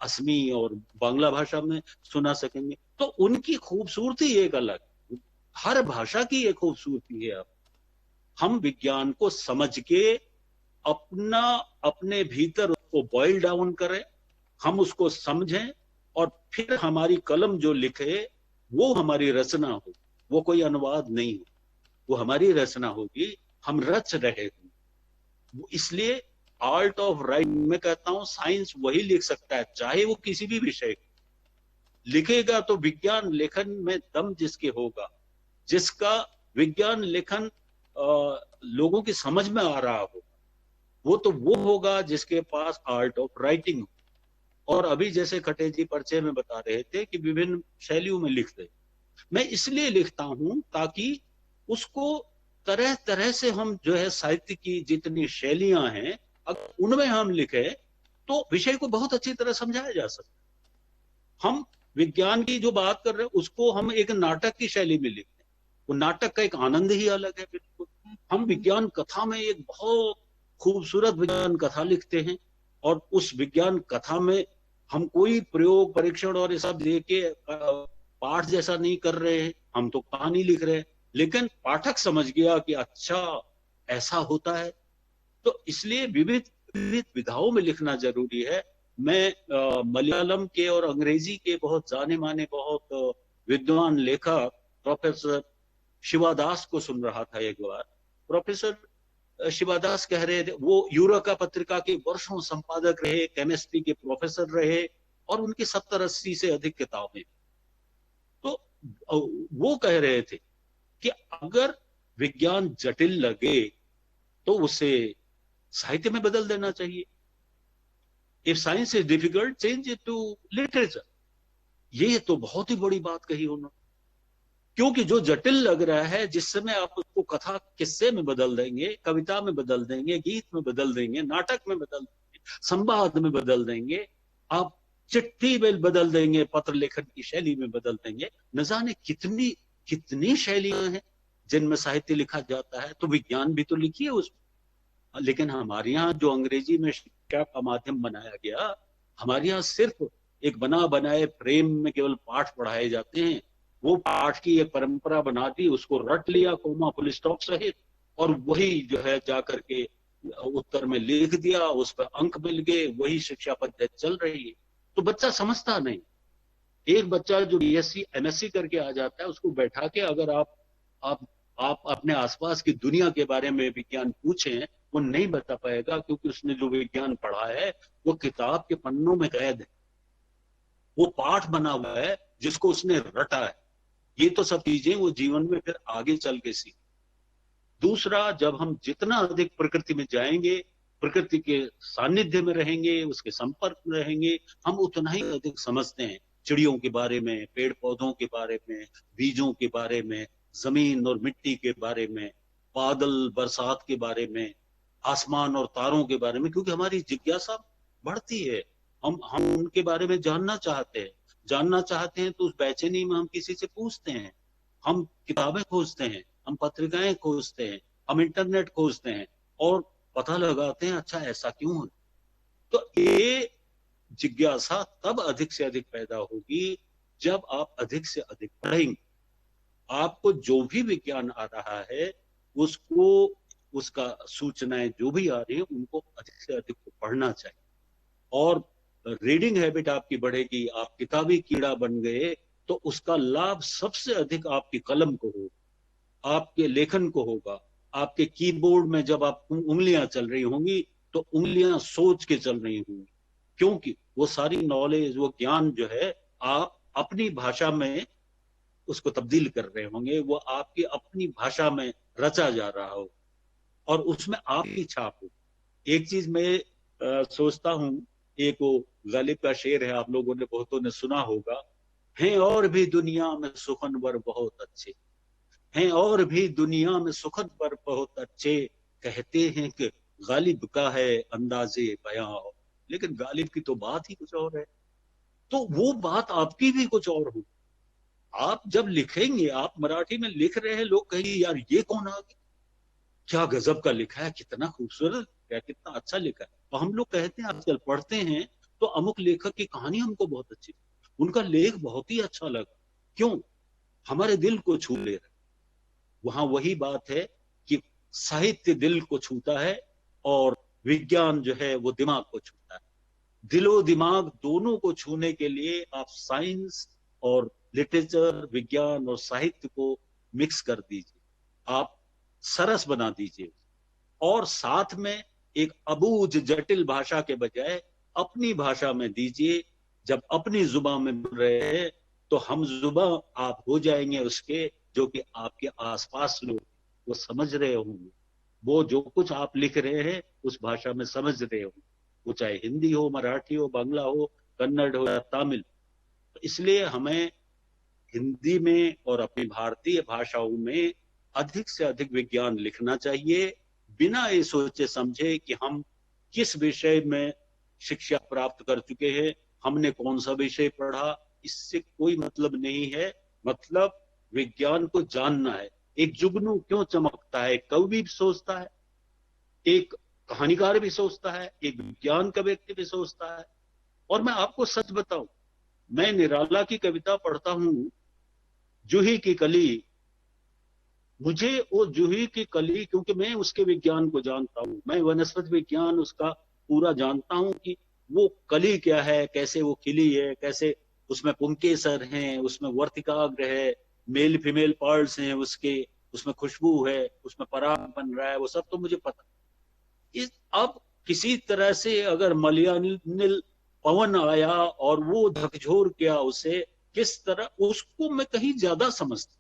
असमी और बांग्ला भाषा में सुना सकेंगे। तो उनकी खूबसूरती एक अलग, हर भाषा की एक खूबसूरती है। अब हम विज्ञान को समझ के अपना, अपने भीतर उसको बॉइल डाउन करें, हम उसको समझें, और फिर हमारी कलम जो लिखे वो हमारी रचना हो, वो कोई अनुवाद नहीं हो, वो हमारी रचना होगी, हम रच रहे हों। इसलिए आर्ट ऑफ राइटिंग में कहता हूं, साइंस वही लिख सकता है, चाहे वो किसी भी विषय लिखेगा। तो विज्ञान लेखन में दम जिसके होगा, जिसका विज्ञान लेखन लोगों की समझ में आ रहा हो, वो तो वो होगा जिसके पास आर्ट ऑफ राइटिंग हो। और अभी जैसे खटे जी परिचय में बता रहे थे कि विभिन्न शैलियों में लिखते, मैं इसलिए लिखता हूं ताकि उसको तरह तरह से, हम जो है साहित्य की जितनी शैलियां हैं, अगर उनमें हम लिखे तो विषय को बहुत अच्छी तरह समझाया जा सकता है। हम विज्ञान की जो बात कर रहे हैं उसको हम एक नाटक की शैली में लिखते हैं, वो नाटक का एक आनंद ही अलग है बिल्कुल। हम विज्ञान कथा में एक बहुत खूबसूरत विज्ञान कथा लिखते हैं, और उस विज्ञान कथा में हम कोई प्रयोग परीक्षण और ये सब दे के पाठ जैसा नहीं कर रहे हैं, हम तो कहानी लिख रहे हैं, लेकिन पाठक समझ गया कि अच्छा ऐसा होता है। तो इसलिए विविध विविध विधाओं में लिखना जरूरी है। मैं मलयालम के और अंग्रेजी के बहुत जाने माने बहुत विद्वान लेखक प्रोफेसर शिवादास को सुन रहा था एक बार। प्रोफेसर शिवादास कह रहे थे, वो यूरोका पत्रिका के वर्षों संपादक रहे, केमिस्ट्री के प्रोफेसर रहे, और उनकी 70-80 से अधिक किताबें। तो वो कह रहे थे कि अगर विज्ञान जटिल लगे तो उसे साहित्य में बदल देना चाहिए। If science is difficult change it to literature. ये तो बहुत ही बड़ी बात कही उन्होंने, क्योंकि जो जटिल लग रहा है, जिस समय आप उसको कथा किस्से में बदल देंगे, कविता में बदल देंगे, गीत में बदल देंगे, नाटक में बदल देंगे, संवाद में बदल देंगे, आप चिट्ठी में बदल देंगे, पत्र लेखन की शैली में बदल देंगे, न जाने कितनी कितनी शैलियां हैं जिनमें साहित्य लिखा जाता है। तो विज्ञान भी तो लिखिए उसमें। लेकिन हमारे यहाँ जो अंग्रेजी में शिक्षा का माध्यम बनाया गया, हमारे यहाँ सिर्फ एक बना बनाए फ्रेम में केवल पाठ पढ़ाए जाते हैं। वो पाठ की एक परंपरा बना दी, उसको रट लिया कोमा फुल स्टॉप सहित, और वही जो है जाकर के उत्तर में लिख दिया, उस पर अंक मिल गए, वही शिक्षा पद्धति चल रही है। तो बच्चा समझता नहीं। एक बच्चा जो बीएससी एमएससी करके आ जाता है, उसको बैठा के अगर आप आप अपने आसपास की दुनिया के बारे में विज्ञान पूछें, वो नहीं बता पाएगा, क्योंकि उसने जो विज्ञान पढ़ा है वो किताब के पन्नों में कैद है, वो पाठ बना हुआ है जिसको उसने रटा है। ये तो सब चीजें वो जीवन में फिर आगे चल के सीख। दूसरा, जब हम जितना अधिक प्रकृति में जाएंगे, प्रकृति के सानिध्य में रहेंगे, उसके संपर्क में रहेंगे, हम उतना ही अधिक समझते हैं चिड़ियों के बारे में, पेड़ पौधों के बारे में, बीजों के बारे में, जमीन और मिट्टी के बारे में, बादल बरसात के बारे में, आसमान और तारों के बारे में, क्योंकि हमारी जिज्ञासा बढ़ती है। हम उनके बारे में जानना चाहते हैं, तो उस बेचैनी में हम किसी से पूछते हैं, हम किताबें खोजते हैं, हम पत्रिकाएं खोजते हैं, हम इंटरनेट खोजते हैं, और पता लगाते हैं अच्छा ऐसा क्यों है। तो ये जिज्ञासा तब अधिक से अधिक पैदा होगी जब आप अधिक से अधिक पढ़ेंगे। आपको जो भी विज्ञान आ रहा है, उसको उसका सूचनाएं जो भी आ रही है, उनको अधिक से अधिक पढ़ना चाहिए, और रीडिंग हैबिट आपकी बढ़ेगी। आप किताबी कीड़ा बन गए तो उसका लाभ सबसे अधिक आपकी कलम को होगा, आपके लेखन को होगा। आपके कीबोर्ड में जब आप उंगलियां चल रही होंगी, तो उंगलियां सोच के चल रही होंगी, क्योंकि वो सारी नॉलेज, वो ज्ञान जो है, आप अपनी भाषा में उसको तब्दील कर रहे होंगे, वो आपकी अपनी भाषा में रचा जा रहा हो, और उसमें आपकी छाप हो। एक चीज मैं सोचता हूँ, एक वो गालिब का शेर है, आप लोगों ने बहुतों ने सुना होगा, हैं और भी दुनिया में सुखनवर बहुत अच्छे, हैं और भी दुनिया में सुखनवर बहुत अच्छे, कहते हैं कि गालिब का है अंदाजे बयां, लेकिन गालिब की तो बात ही कुछ और है। तो वो बात आपकी भी कुछ और हो। आप जब लिखेंगे, आप मराठी में लिख रहे हैं, लोग कहेंगे यार ये कौन आ गया, क्या गजब का लिखा है, कितना खूबसूरत, क्या कितना अच्छा लिखा है। और हम लोग कहते हैं, आजकल पढ़ते हैं तो अमुक लेखक की कहानी हमको बहुत अच्छी, उनका लेख बहुत ही अच्छा लगा, क्यों, हमारे दिल को छू ले रहा है। वहां वही बात है कि साहित्य दिल को छूता है, और विज्ञान जो है वो दिमाग को छूता है। दिलो दिमाग दोनों को छूने के लिए आप साइंस और लिटरेचर, विज्ञान और साहित्य को मिक्स कर दीजिए, आप सरस बना दीजिए, और साथ में एक अबूझ जटिल भाषा के बजाय अपनी भाषा में दीजिए। जब अपनी जुबान में बोल रहे हैं, तो हम जुबान आप हो जाएंगे उसके, जो कि आपके आसपास लोग वो समझ रहे होंगे, वो जो कुछ आप लिख रहे हैं उस भाषा में समझ रहे होंगे, वो चाहे हिंदी हो, मराठी हो, बांग्ला हो, कन्नड़ हो या तमिल। तो इसलिए हमें हिंदी में और अपनी भारतीय भाषाओं में अधिक से अधिक विज्ञान लिखना चाहिए, बिना ये सोचे समझे कि हम किस विषय में शिक्षा प्राप्त कर चुके हैं, हमने कौन सा विषय पढ़ा। इससे कोई मतलब नहीं है। मतलब विज्ञान को जानना है। एक जुगनू क्यों चमकता है, कवि भी सोचता है, एक कहानीकार भी सोचता है, एक विज्ञान का व्यक्ति भी सोचता है। और मैं आपको सच बताऊं, मैं निराला की कविता पढ़ता हूं, जूही की कली। मुझे वो जूही की कली, क्योंकि मैं उसके विज्ञान को जानता हूं, मैं वनस्पति विज्ञान उसका पूरा जानता हूं कि वो कली क्या है, कैसे वो खिली है, कैसे उसमें पुंकेसर हैं, उसमें वर्तिकाग्र है, मेल फीमेल पार्ट्स हैं उसके, उसमें खुशबू है, उसमें पराग बन रहा है, वो सब तो मुझे पता। इस अब किसी तरह से अगर मलयानिल पवन आया और वो झकझोर किया उसे, किस तरह उसको मैं कहीं ज्यादा समझता।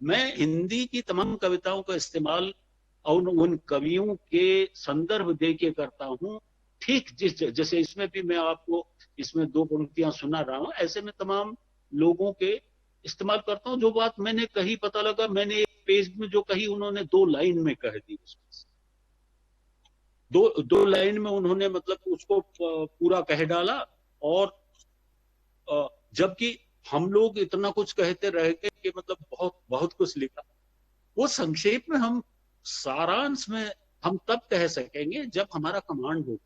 मैं हिंदी की तमाम कविताओं का इस्तेमाल और उन कवियों के संदर्भ दे के करता हूं। ठीक जिस जैसे इसमें भी मैं आपको इसमें दो पंक्तियां सुना रहा हूं, ऐसे में तमाम लोगों के इस्तेमाल करता हूं। जो बात मैंने कही, पता लगा मैंने एक पेज में जो कही, उन्होंने दो लाइन में कह दी उसमें। दो दो लाइन में उन्होंने मतलब उसको पूरा कह डाला। और जबकि हम लोग इतना कुछ कहते रह गए कि मतलब बहुत बहुत कुछ लिखा। वो संक्षेप में हम सारांश में हम तब कह सकेंगे जब हमारा कमांड हो,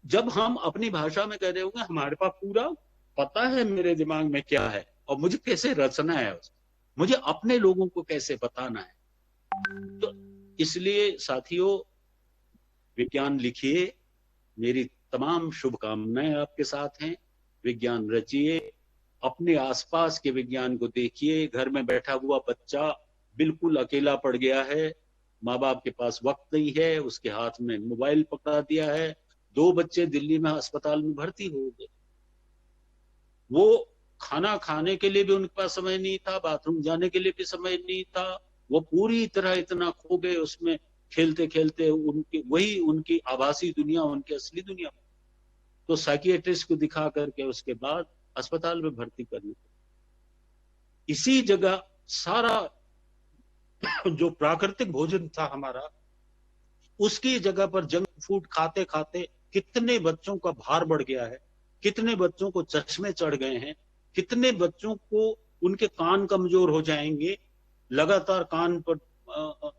जब हम अपनी भाषा में कह रहे होंगे हमारे पास पूरा पता है मेरे दिमाग में क्या है और मुझे कैसे रचना है उसको, मुझे अपने लोगों को कैसे बताना है। तो इसलिए साथियों, विज्ञान लिखिए, मेरी तमाम शुभकामनाएं आपके साथ हैं। विज्ञान रचिए, अपने आसपास के विज्ञान को देखिए। घर में बैठा हुआ बच्चा बिल्कुल अकेला पड़ गया है, माँ बाप के पास वक्त नहीं है, उसके हाथ में मोबाइल पकड़ा दिया है। दो बच्चे दिल्ली में अस्पताल में भर्ती हो गए। वो खाना खाने के लिए भी उनके पास समय नहीं था, बाथरूम जाने के लिए भी समय नहीं था। वो पूरी तरह इतना खो गए उसमें, खेलते खेलते उनकी वही उनकी आभासी दुनिया, उनकी असली दुनिया। तो साइकियाट्रिस्ट को दिखा करके उसके बाद अस्पताल में भर्ती करने, इसी जगह सारा जो प्राकृतिक भोजन था हमारा, उसकी जगह पर जंक फूड खाते खाते कितने बच्चों का भार बढ़ गया है, कितने बच्चों को चश्मे चढ़ गए हैं, कितने बच्चों को उनके कान कमजोर हो जाएंगे, लगातार कान पर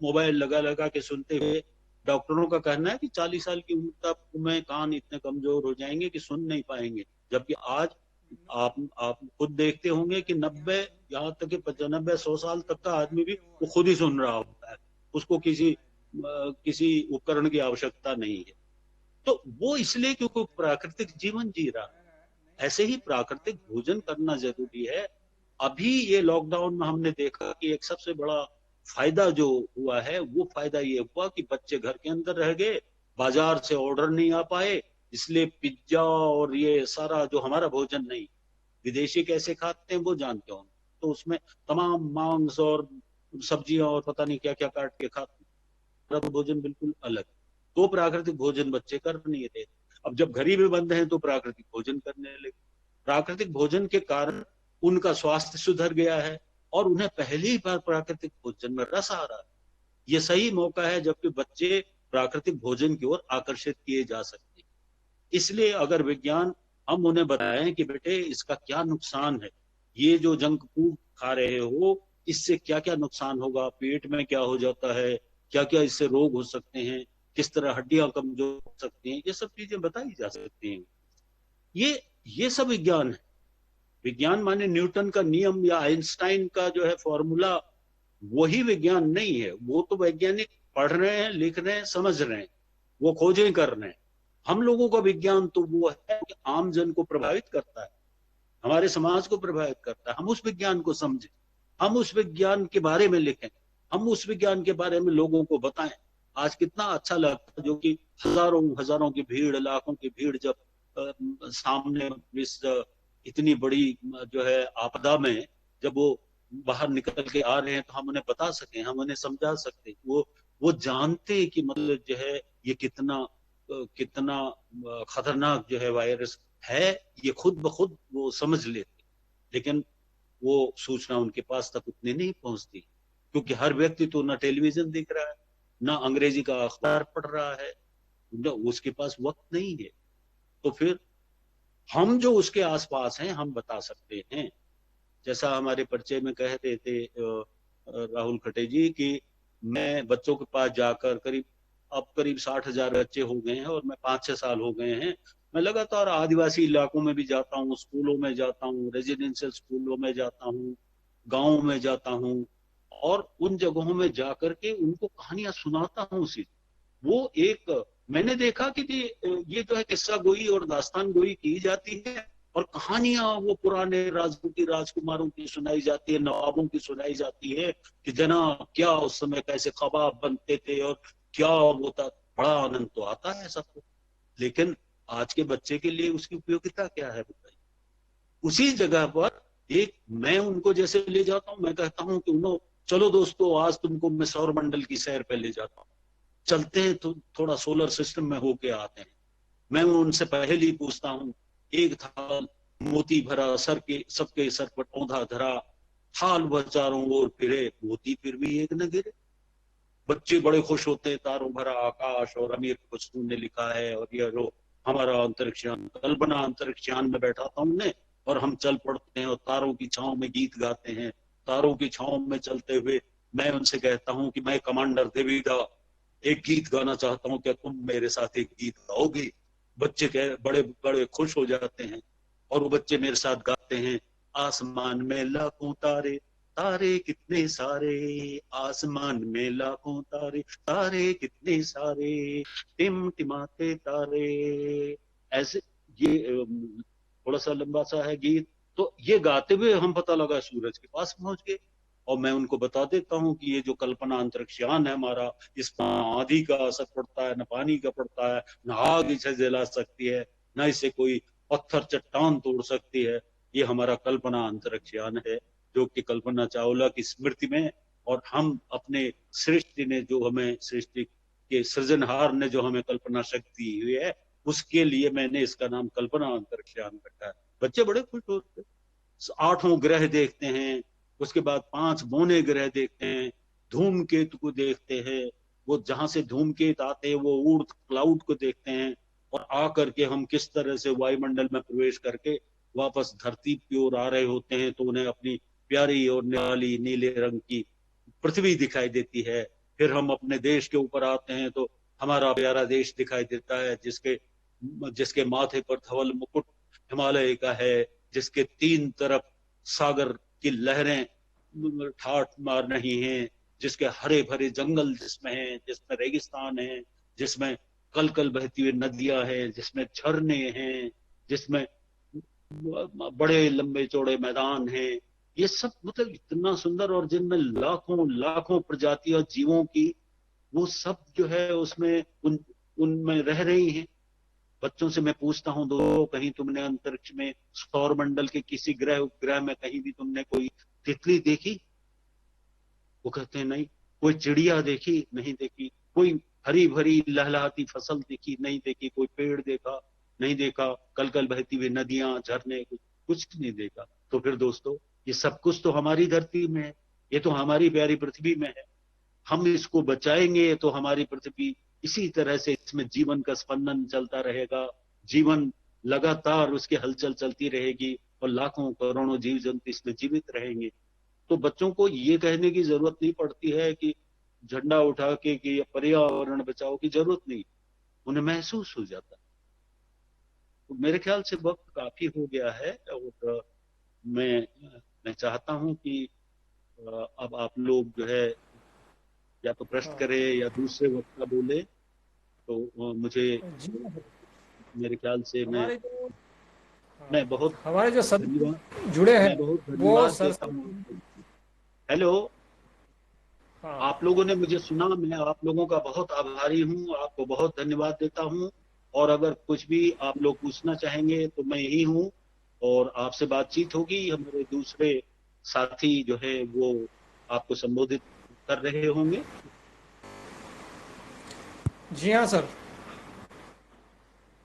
मोबाइल लगा लगा के सुनते हुए। डॉक्टरों का कहना है कि 40 साल की उम्र तक में कान इतने कमजोर हो जाएंगे कि सुन नहीं पाएंगे। जबकि आज आप खुद देखते होंगे कि 90, यहाँ तक कि 95, 100 साल तक का आदमी भी वो खुद ही सुन रहा होता है, उसको किसी उपकरण की आवश्यकता नहीं है। तो वो इसलिए क्योंकि प्राकृतिक जीवन जी रहा है। ऐसे ही प्राकृतिक भोजन करना जरूरी है। अभी ये लॉकडाउन में हमने देखा कि एक सबसे बड़ा फायदा जो हुआ है, वो फायदा ये हुआ कि बच्चे घर के अंदर रह गए, बाजार से ऑर्डर नहीं आ पाए, इसलिए पिज्जा और ये सारा जो हमारा भोजन नहीं, विदेशी कैसे खाते हैं वो जानते हो। तो उसमें तमाम मांस और सब्जियां और पता नहीं क्या क्या काट के खाते हैं। तो भोजन बिल्कुल अलग। तो प्राकृतिक भोजन बच्चे कर नहीं रहे। अब जब घर ही में बंद हैं तो प्राकृतिक भोजन करने लगे। प्राकृतिक भोजन के कारण उनका स्वास्थ्य सुधर गया है और उन्हें पहली बार प्राकृतिक भोजन में रस आ रहा है। ये सही मौका है जबकि बच्चे प्राकृतिक भोजन की ओर आकर्षित किए जा सकते हैं। इसलिए अगर विज्ञान हम उन्हें बताएं कि बेटे इसका क्या नुकसान है, ये जो जंक फूड खा रहे हो इससे क्या क्या नुकसान होगा, पेट में क्या हो जाता है, क्या क्या इससे रोग हो सकते हैं, किस तरह हड्डियां कमजोर हो सकती हैं, ये सब चीजें बताई जा सकती हैं। ये सब विज्ञान है। विज्ञान माने न्यूटन का नियम या आइंस्टाइन का जो है फॉर्मूला, वही विज्ञान नहीं है। वो तो वैज्ञानिक पढ़ रहे हैं, लिख रहे हैं, समझ रहे हैं, वो खोजें कर रहे हैं। हम लोगों का विज्ञान तो वो है कि आम जन को प्रभावित करता है, हमारे समाज को प्रभावित करता है। हम उस विज्ञान को समझें, हम उस विज्ञान के बारे में लिखें, हम उस विज्ञान के बारे में लोगों को बताएं। आज कितना अच्छा लगता है जो कि हजारों हजारों की भीड़, लाखों की भीड़ जब सामने इस इतनी बड़ी जो है आपदा में जब वो बाहर निकल के आ रहे हैं, तो हम उन्हें बता सकें, हम उन्हें समझा सकते, वो जानते कि मतलब जो है ये कितना खतरनाक जो है वायरस है, ये खुद ब खुद वो समझ लेते। लेकिन वो सूचना उनके पास तक उतनी नहीं पहुंचती, क्योंकि हर व्यक्ति तो ना टेलीविजन देख रहा है, ना अंग्रेजी का अखबार पढ़ रहा है, ना उसके पास वक्त नहीं है। तो फिर हम जो उसके आसपास हैं हम बता सकते हैं। जैसा हमारे परिचय में कह रहे थे राहुल खटे जी कि मैं बच्चों के पास जाकर करीब 60,000 बच्चे हो गए हैं और मैं 5-6 साल हो गए हैं। मैं लगातार आदिवासी इलाकों में भी जाता हूँ, स्कूलों में जाता हूँ, रेजिडेंशियल स्कूलों में जाता हूँ, गाँव में जाता हूँ, और उन जगहों में जाकर के उनको कहानियां सुनाता हूँ। वो एक मैंने देखा कि ये जो है किस्सा गोई और दास्तान गोई की जाती है, और कहानियां वो पुराने राजों की, राजकुमारों की सुनाई जाती है, नवाबों की सुनाई जाती है कि जनाब क्या उस समय कैसे कबाब बनते थे और क्या होता। बड़ा आनंद तो आता है सबको, लेकिन आज के बच्चे के लिए उसकी उपयोगिता क्या है बताइए। उसी जगह पर एक मैं उनको जैसे ले जाता हूँ, मैं कहता हूँ कि उनो चलो दोस्तों आज तुमको मैं सौर मंडल की सैर पे ले जाता हूँ, चलते हैं तो थोड़ा सोलर सिस्टम में होके आते हैं। मैं उनसे पहले ही पूछता हूँ, एक थाल मोती भरा सर के सबके सर पर औंधा धरा, थाल वह चारों ओर फिरे, मोती फिर भी एक न गिरे। बच्चे बड़े खुश होते हैं, तारों भरा आकाश और अमीर खुशबू ने लिखा है, और ये रो हमारा अंतरिक्षयान, कल्पना अंतरिक्षयान में बैठा था उन्हें, और हम चल पड़ते हैं और तारों की छांव में गीत गाते हैं। तारों की छांव में चलते हुए मैं उनसे कहता हूँ कि मैं कमांडर देवीदा एक गीत गाना चाहता हूँ, क्या तुम मेरे साथ एक गीत गाओगे। बच्चे कह बड़े बड़े खुश हो जाते हैं, और वो बच्चे मेरे साथ गाते हैं, आसमान में लाखों तारे, तारे कितने सारे, आसमान में लाखों तारे, तारे कितने सारे, टिमटिमाते तारे। ऐसे ये थोड़ा सा लंबा सा है गीत। तो ये गाते हुए हम पता लगा सूरज के पास पहुंच गए, और मैं उनको बता देता हूँ कि ये जो कल्पना अंतरिक्षयान है हमारा, इसमें आंधी का असर पड़ता है, न पानी का पड़ता है, न आग इसे जला सकती है, न इसे कोई पत्थर चट्टान तोड़ सकती है। ये हमारा कल्पना अंतरिक्षयान है, जो कि कल्पना चावला की स्मृति में, और हम अपने सृष्टि ने जो हमें, सृष्टि के सृजनहार ने जो हमें कल्पना शक्ति दी हुई है, उसके लिए मैंने इसका नाम कल्पना अंतरिक्षयान रखा है। बच्चे बड़े खुश होते हैं, 8 ग्रह देखते हैं, उसके बाद 5 बौने ग्रह देखते हैं, धूमकेतु को देखते हैं, वो जहां से धूमकेतु आते हैं वो ऊर्ट क्लाउड को देखते हैं, और आकर के हम किस तरह से वायुमंडल में प्रवेश करके वापस धरती की ओर आ रहे होते हैं, तो उन्हें अपनी प्यारी और निराली नीले रंग की पृथ्वी दिखाई देती है। फिर हम अपने देश के ऊपर आते हैं तो हमारा प्यारा देश दिखाई देता है, जिसके जिसके माथे पर धवल मुकुट हिमालय का है, जिसके 3 तरफ सागर की लहरें ठाठ मार रही हैं, जिसके हरे भरे जंगल जिसमें हैं, जिसमें रेगिस्तान है, जिसमें कल कल बहती हुई नदियां हैं, जिसमें झरने हैं, जिसमें बड़े लंबे चौड़े मैदान हैं। ये सब मतलब इतना सुंदर, और जिनमें लाखों लाखों प्रजातियों जीवों की वो सब जो है उसमें उनमें रह रही हैं। बच्चों से मैं पूछता हूँ, दो कहीं तुमने अंतरिक्ष में सौर मंडल के किसी ग्रह उपग्रह में कहीं भी तुमने कोई तितली देखी? वो कहते हैं नहीं। कोई चिड़िया देखी? नहीं देखी। कोई हरी भरी लहलहाती फसल देखी? नहीं देखी। कोई पेड़ देखा? नहीं देखा। कल कल बहती हुई नदियां, झरने, कुछ नहीं देखा। तो फिर दोस्तों, ये सब कुछ तो हमारी धरती में है, ये तो हमारी प्यारी पृथ्वी में है। हम इसको बचाएंगे तो हमारी पृथ्वी इसी तरह से, इसमें जीवन का स्पंदन चलता रहेगा, जीवन लगातार उसकी हलचल चलती रहेगी, और लाखों करोड़ों जीव जंतु इसमें जीवित रहेंगे। तो बच्चों को ये कहने की जरूरत नहीं पड़ती है कि झंडा उठा के कि पर्यावरण बचाओ, की जरूरत नहीं। उन्हें महसूस हो जाता है। तो मेरे ख्याल से वक्त काफी हो गया है, और मैं मैं चाहता हूं कि अब आप लोग जो है या तो प्रश्न हाँ करें या दूसरे वक्ता बोले, तो मुझे जी। मेरे ख्याल से हमारे जो हाँ, मैं बहुत हमारे जो धन्यवाद सदस्य जुड़े हैं मैं बहुत वो धन्यवाद सर देता से। हूँ आपको। हेलो, हाँ आप लोगों ने मुझे सुना, मैं आप लोगों का बहुत आभारी हूँ, आपको बहुत धन्यवाद देता हूँ। और अगर कुछ भी आप लोग पूछना चाहेंगे तो मैं यही हूँ, और आपसे बातचीत होगी। हमारे दूसरे साथी जो है वो आपको संबोधित कर रहे होंगे। जी हाँ सर।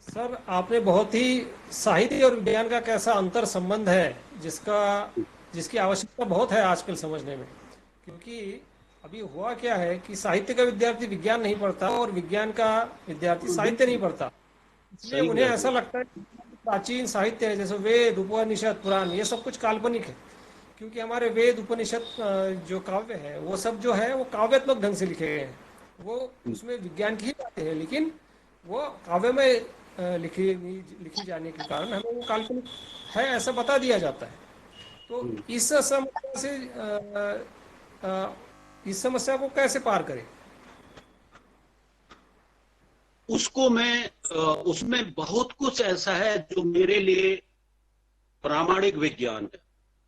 सर आपने बहुत ही साहित्य और विज्ञान का कैसा अंतर संबंध है, जिसका जिसकी आवश्यकता बहुत है आजकल समझने में। क्योंकि अभी हुआ क्या है कि साहित्य का विद्यार्थी विज्ञान नहीं पढ़ता और विज्ञान का विद्यार्थी हाँ, साहित्य नहीं बिल्कुल पढ़ता। इसलिए सही उन्हें कह ऐसा रहे लगता है प्राचीन साहित्य है, जैसे वेद, उपनिषद, पुराण, ये सब कुछ काल्पनिक है। क्योंकि हमारे वेद, उपनिषद जो काव्य है, वो सब जो है वो काव्यात्मक ढंग से लिखे गए हैं। वो उसमें विज्ञान की ही बातें हैं, लेकिन वो काव्य में लिखी जाने के कारण हमें वो काल्पनिक है ऐसा बता दिया जाता है। तो इस समस्या से इस समस्या को कैसे पार करें? उसको मैं उसमें बहुत कुछ ऐसा है जो मेरे लिए प्रामाणिक विज्ञान है।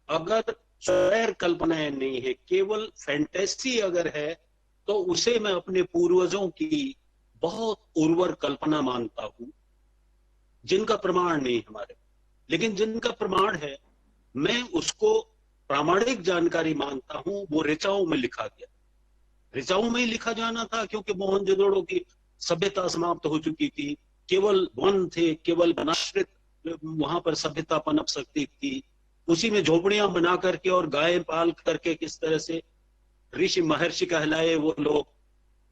अगर स्वैर कल्पनाएं नहीं है, केवल फैंटेसी अगर है, तो उसे मैं अपने पूर्वजों की बहुत उर्वर कल्पना मानता हूं, जिनका प्रमाण नहीं हमारे। लेकिन जिनका प्रमाण है, मैं उसको प्रामाणिक जानकारी मानता हूं। वो ऋचाओं में लिखा गया, ऋचाओं में ही लिखा जाना था, क्योंकि मोहनजोदड़ो की सभ्यता समाप्त हो चुकी थी। केवल वन थे, केवल वनाश्रित वहां पर सभ्यता पनप सकती थी। उसी में झोपड़ियां बना करके और गाय पाल करके किस तरह से ऋषि महर्षि कहलाए वो लोग।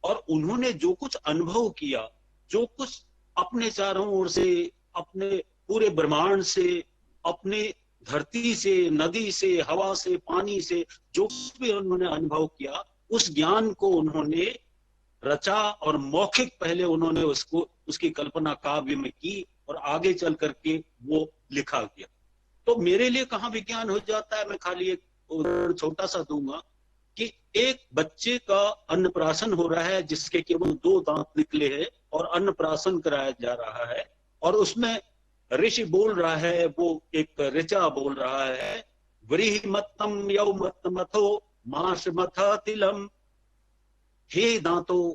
और उन्होंने जो कुछ अनुभव किया, जो कुछ अपने चारों ओर से, अपने पूरे ब्रह्मांड से, अपने धरती से, नदी से, हवा से, पानी से, जो कुछ भी उन्होंने अनुभव किया, उस ज्ञान को उन्होंने रचा और मौखिक पहले उन्होंने उसको, उसकी कल्पना काव्य में की और आगे चल करके वो लिखा गया। तो मेरे लिए कहाँ विज्ञान हो जाता है, मैं खाली एक उदाहरण छोटा सा दूंगा कि एक बच्चे का अन्नप्राशन हो रहा है, जिसके केवल 2 दांत निकले हैं, और अन्नप्राशन कराया जा रहा है, और उसमें ऋषि बोल रहा है, वो एक ऋचा बोल रहा है, व्रीहिमत्तम यौमत्तमथो माश मथा तिलम। हे दांतों,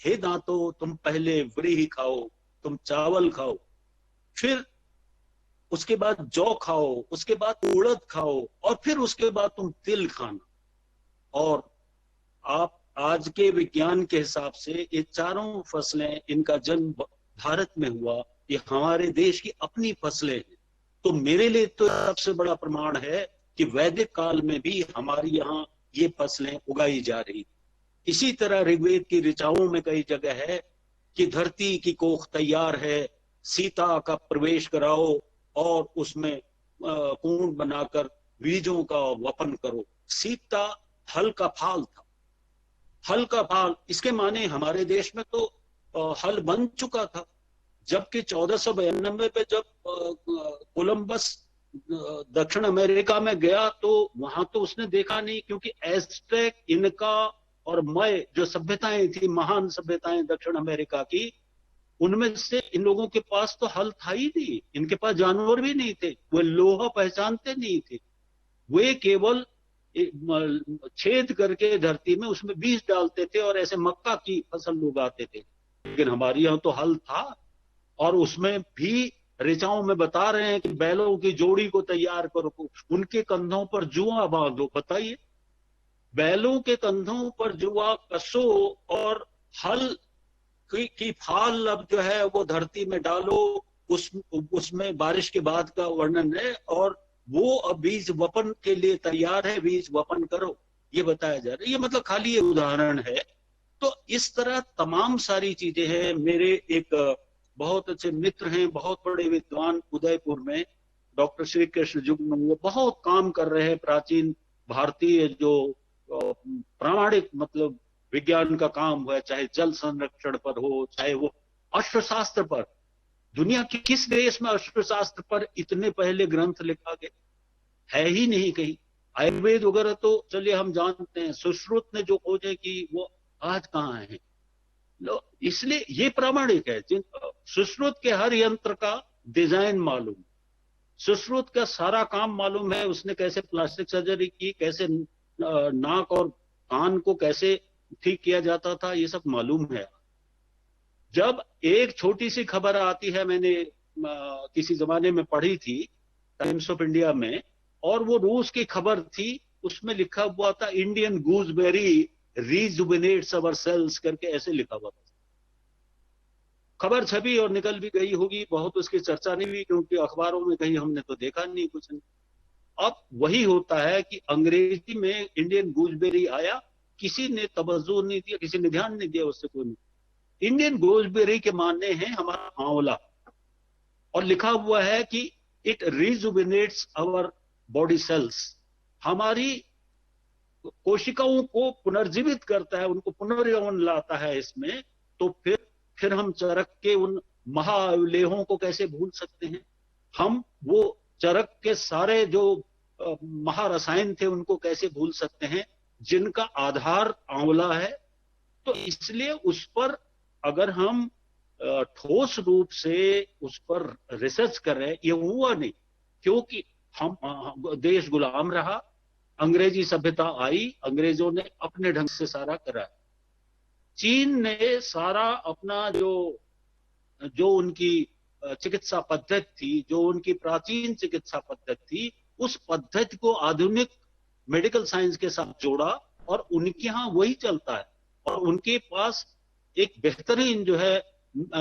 हे दांतों, तुम पहले व्रीहि खाओ, तुम चावल खाओ, फिर उसके बाद जौ खाओ, उसके बाद उड़द खाओ, और फिर उसके बाद तुम तिल खाना। और आप आज के विज्ञान के हिसाब से ये चारों फसलें, इनका जन्म भारत में हुआ, ये हमारे देश की अपनी फसलें हैं। तो मेरे लिए तो सबसे बड़ा प्रमाण है कि वैदिक काल में भी हमारी यहाँ ये फसलें उगाई जा रही। इसी तरह ऋग्वेद की ऋचाओं में कई जगह है कि धरती की कोख तैयार है, सीता का प्रवेश कराओ और उसमें कुंड बनाकर बीजों का वपन करो। सीता हल का फाल था। हल का फाल, इसके माने हमारे देश में तो हल बन चुका था। जबकि 1492 में जब कोलंबस दक्षिण अमेरिका में गया, तो वहां तो उसने देखा नहीं, क्योंकि एज़टेक, इनका और मय जो सभ्यताएं थी, महान सभ्यताएं दक्षिण अमेरिका की, उनमें से इन लोगों के पास तो हल था ही नहीं। इनके पास जानवर भी नहीं थे, वो लोहा पहचानते नहीं थे। वे केवल छेद करके धरती में उसमें बीज डालते थे और ऐसे मक्का की फसल उगाते थे। लेकिन हमारे यहाँ तो हल था, और उसमें भी ऋचाओं में बता रहे हैं कि बैलों की जोड़ी को तैयार करो, उनके कंधों पर जुआ बांधो। बताइए, बैलों के कंधों पर जुआ कसो और हल की फाल अब जो है वो धरती में डालो। उसमें बारिश के बाद का वर्णन है, और वो अब बीज वपन के लिए तैयार है, बीज वपन करो, ये बताया जा रहा है। ये मतलब खाली ये उदाहरण है। तो इस तरह तमाम सारी चीजें हैं। मेरे एक बहुत अच्छे मित्र हैं, बहुत बड़े विद्वान उदयपुर में, डॉक्टर श्री कृष्ण जुग्म, वो बहुत काम कर रहे हैं प्राचीन भारतीय जो प्रामाणिक मतलब विज्ञान का काम हुआ, चाहे जल संरक्षण पर हो, चाहे वो अश्वशास्त्र पर। दुनिया के किस देश में अश्वशास्त्र पर इतने पहले ग्रंथ लिखा गया है ही नहीं कहीं। आयुर्वेद वगैरह तो चलिए हम जानते हैं, सुश्रुत ने जो खोजे की वो आज कहाँ है। इसलिए ये प्रामाणिक है। सुश्रुत के हर यंत्र का डिजाइन मालूम, सुश्रुत का सारा काम मालूम है, उसने कैसे प्लास्टिक सर्जरी की, कैसे नाक और कान को कैसे ठीक किया जाता था, ये सब मालूम है। जब एक छोटी सी खबर आती है, मैंने किसी जमाने में पढ़ी थी टाइम्स ऑफ इंडिया में, और वो रूस की खबर थी, उसमें लिखा हुआ था इंडियन गूसबेरी रीजुबिनेट्स अवर सेल्स करके, ऐसे लिखा हुआ था। खबर छपी और निकल भी गई होगी, बहुत उसकी चर्चा नहीं हुई, क्योंकि अखबारों में कहीं हमने तो देखा नहीं कुछ नहीं। अब वही होता है कि अंग्रेजी में इंडियन गूसबेरी आया, किसी ने तवज्जो नहीं दिया, किसी ने ध्यान नहीं दिया, उससे कोई नहीं। इंडियन गूसबेरी के माने हैं हमारा आंवला, और लिखा हुआ है कि it rejuvenates our body cells, हमारी कोशिकाओं को पुनर्जीवित करता है, उनको पुनर्यौवन लाता है इसमें। तो फिर हम चरक के उन महाअवलेहों को कैसे भूल सकते हैं? हम वो चरक के सारे जो महारसायन थे उनको कैसे भूल सकते हैं, जिनका आधार आंवला है। तो इसलिए उस पर अगर हम ठोस रूप से उस पर रिसर्च कर रहे हैं, ये हुआ नहीं क्योंकि हम देश गुलाम रहा, अंग्रेजी सभ्यता आई, अंग्रेजों ने अपने ढंग से सारा करा। चीन ने सारा अपना जो उनकी चिकित्सा पद्धति थी, जो उनकी प्राचीन चिकित्सा पद्धति थी, उस पद्धति को आधुनिक मेडिकल साइंस के साथ जोड़ा और उनके यहाँ वही चलता है। और उनके पास एक बेहतरीन जो है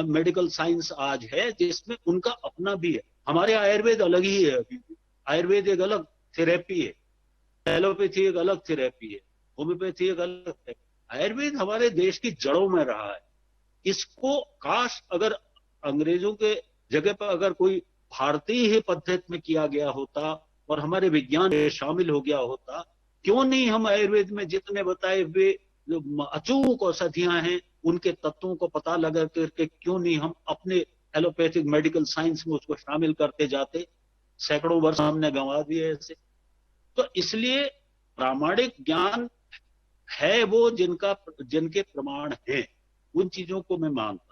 मेडिकल साइंस आज है, जिसमें उनका अपना भी है। हमारे आयुर्वेद अलग ही है अभी भी। आयुर्वेद एक अलग थेरेपी है, एलोपैथी एक अलग थेरेपी है, होम्योपैथी एक अलग है। आयुर्वेद हमारे देश की जड़ों में रहा है। इसको काश अगर अंग्रेजों के जगह पर अगर कोई भारतीय ही पद्धति में किया गया होता और हमारे विज्ञान में शामिल हो गया होता, क्यों नहीं हम आयुर्वेद में जितने बताए हुए जो अचूक औषधियां हैं उनके तत्वों को पता लगा करके क्यों नहीं हम अपने एलोपैथिक मेडिकल साइंस में उसको शामिल करते जाते? सैकड़ों वर्ष हमने गंवा दिए ऐसे। तो इसलिए प्रामाणिक ज्ञान है वो जिनके प्रमाण हैं, उन चीजों को मैं मानता।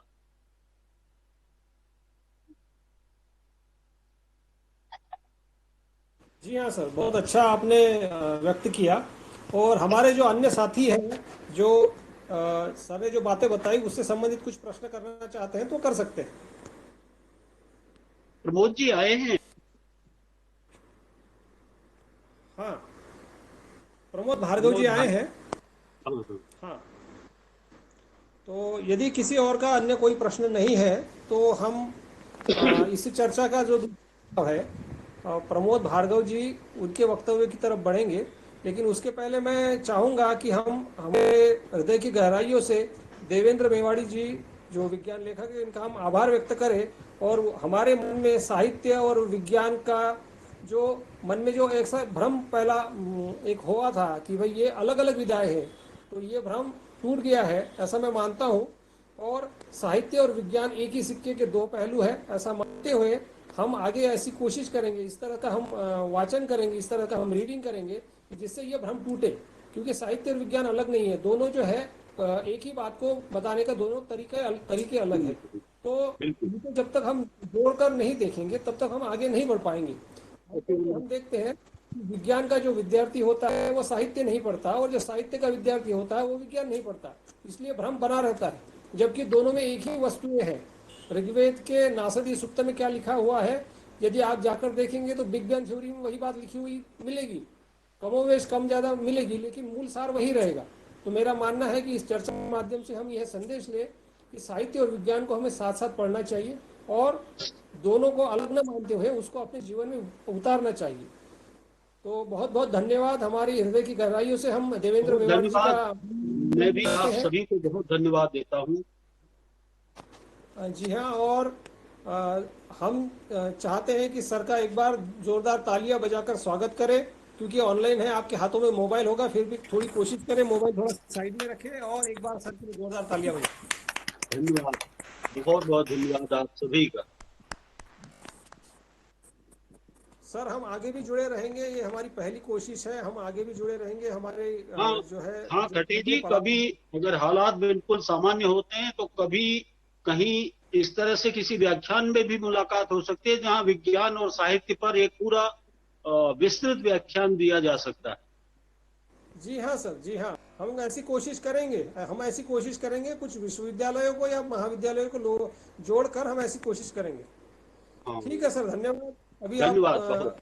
जी हाँ सर, बहुत अच्छा आपने व्यक्त किया। और हमारे जो अन्य साथी हैं जो सर ने जो बातें बताई उससे संबंधित कुछ प्रश्न करना चाहते हैं तो कर सकते हैं। प्रमोद जी आए हैं? हाँ, प्रमोद भार्गव जी प्रमोद आए भाई, हैं। हाँ हाँ। हाँ, तो यदि किसी और का अन्य कोई प्रश्न नहीं है तो हम इस चर्चा का जो दूसरा है प्रमोद भार्गव जी उनके वक्तव्य की तरफ बढ़ेंगे। लेकिन उसके पहले मैं चाहूँगा कि हम हमारे हृदय की गहराइयों से देवेंद्र मेवाड़ी जी जो विज्ञान लेखक है इनका हम आभार व्यक्त करें। और हमारे मन में साहित्य और विज्ञान का जो मन में जो एक सा भ्रम पहला एक हुआ था कि भाई ये अलग अलग विधाएं हैं, तो ये भ्रम टूट गया है ऐसा मैं मानता हूँ। और साहित्य और विज्ञान एक ही सिक्के के दो पहलू है ऐसा मानते हुए हम आगे ऐसी कोशिश करेंगे, इस तरह का हम वाचन करेंगे, इस तरह का हम रीडिंग करेंगे जिससे ये भ्रम टूटे। क्योंकि साहित्य और विज्ञान अलग नहीं है, दोनों जो है एक ही बात को बताने का दोनों तरीके अलग है। तो बिल्कुल इनको जब तक हम जोड़कर नहीं देखेंगे तब तक हम आगे नहीं बढ़ पाएंगे। हम देखते हैं विज्ञान का जो विद्यार्थी होता है वो साहित्य नहीं पढ़ता और जो साहित्य का विद्यार्थी होता है वो विज्ञान नहीं पढ़ता, इसलिए भ्रम बना रहता है। जबकि दोनों में एक ही वस्तुएं हैं। ऋग्वेद के नासदी सूक्त में क्या लिखा हुआ है यदि आप जाकर देखेंगे तो बिग बैंग थ्योरी में वही बात लिखी हुई मिलेगी, कमोवेश कम ज्यादा मिलेगी, लेकिन मूल सार वही रहेगा। तो मेरा मानना है कि इस चर्चा के माध्यम से हम यह संदेश ले कि साहित्य और विज्ञान को हमें साथ साथ पढ़ना चाहिए और दोनों को अलग न मानते हुए उसको अपने जीवन में उतारना चाहिए। तो बहुत बहुत धन्यवाद। हमारी हृदय की गहराइयों से हम देवेंद्र बहुत मेवाड़ जी धन्यवाद। का मैं भी करते आप हैं। सभी को बहुत धन्यवाद देता हूँ। जी हाँ, और हम चाहते हैं कि सर का एक बार जोरदार तालियां बजाकर स्वागत करें। क्योंकि ऑनलाइन है, आपके हाथों में मोबाइल होगा, फिर भी थोड़ी कोशिश करें मोबाइल थोड़ा साइड में रखें और एक बार सर के लिए जोरदार तालियां बजाएं। धन्यवाद, बहुत बहुत धन्यवाद आप सभी का। सर हम आगे भी जुड़े रहेंगे, ये हमारी पहली कोशिश है, हम आगे भी जुड़े रहेंगे। हमारे हाँ जो है हाँ जो खटी अगले जी, पड़ाव। कभी अगर हालात बिल्कुल सामान्य होते हैं तो कभी कहीं इस तरह से किसी व्याख्यान में भी मुलाकात हो सकती है जहाँ विज्ञान और साहित्य पर एक पूरा विस्तृत व्याख्यान दिया जा सकता है। जी हाँ सर, जी हाँ, हम ऐसी कोशिश करेंगे। हम ऐसी कोशिश करेंगे, कुछ विश्वविद्यालयों को या महाविद्यालयों को जोड़कर हम ऐसी कोशिश करेंगे। हाँ, ठीक है सर, धन्यवाद। अभी धन्यवाद बहुत। आप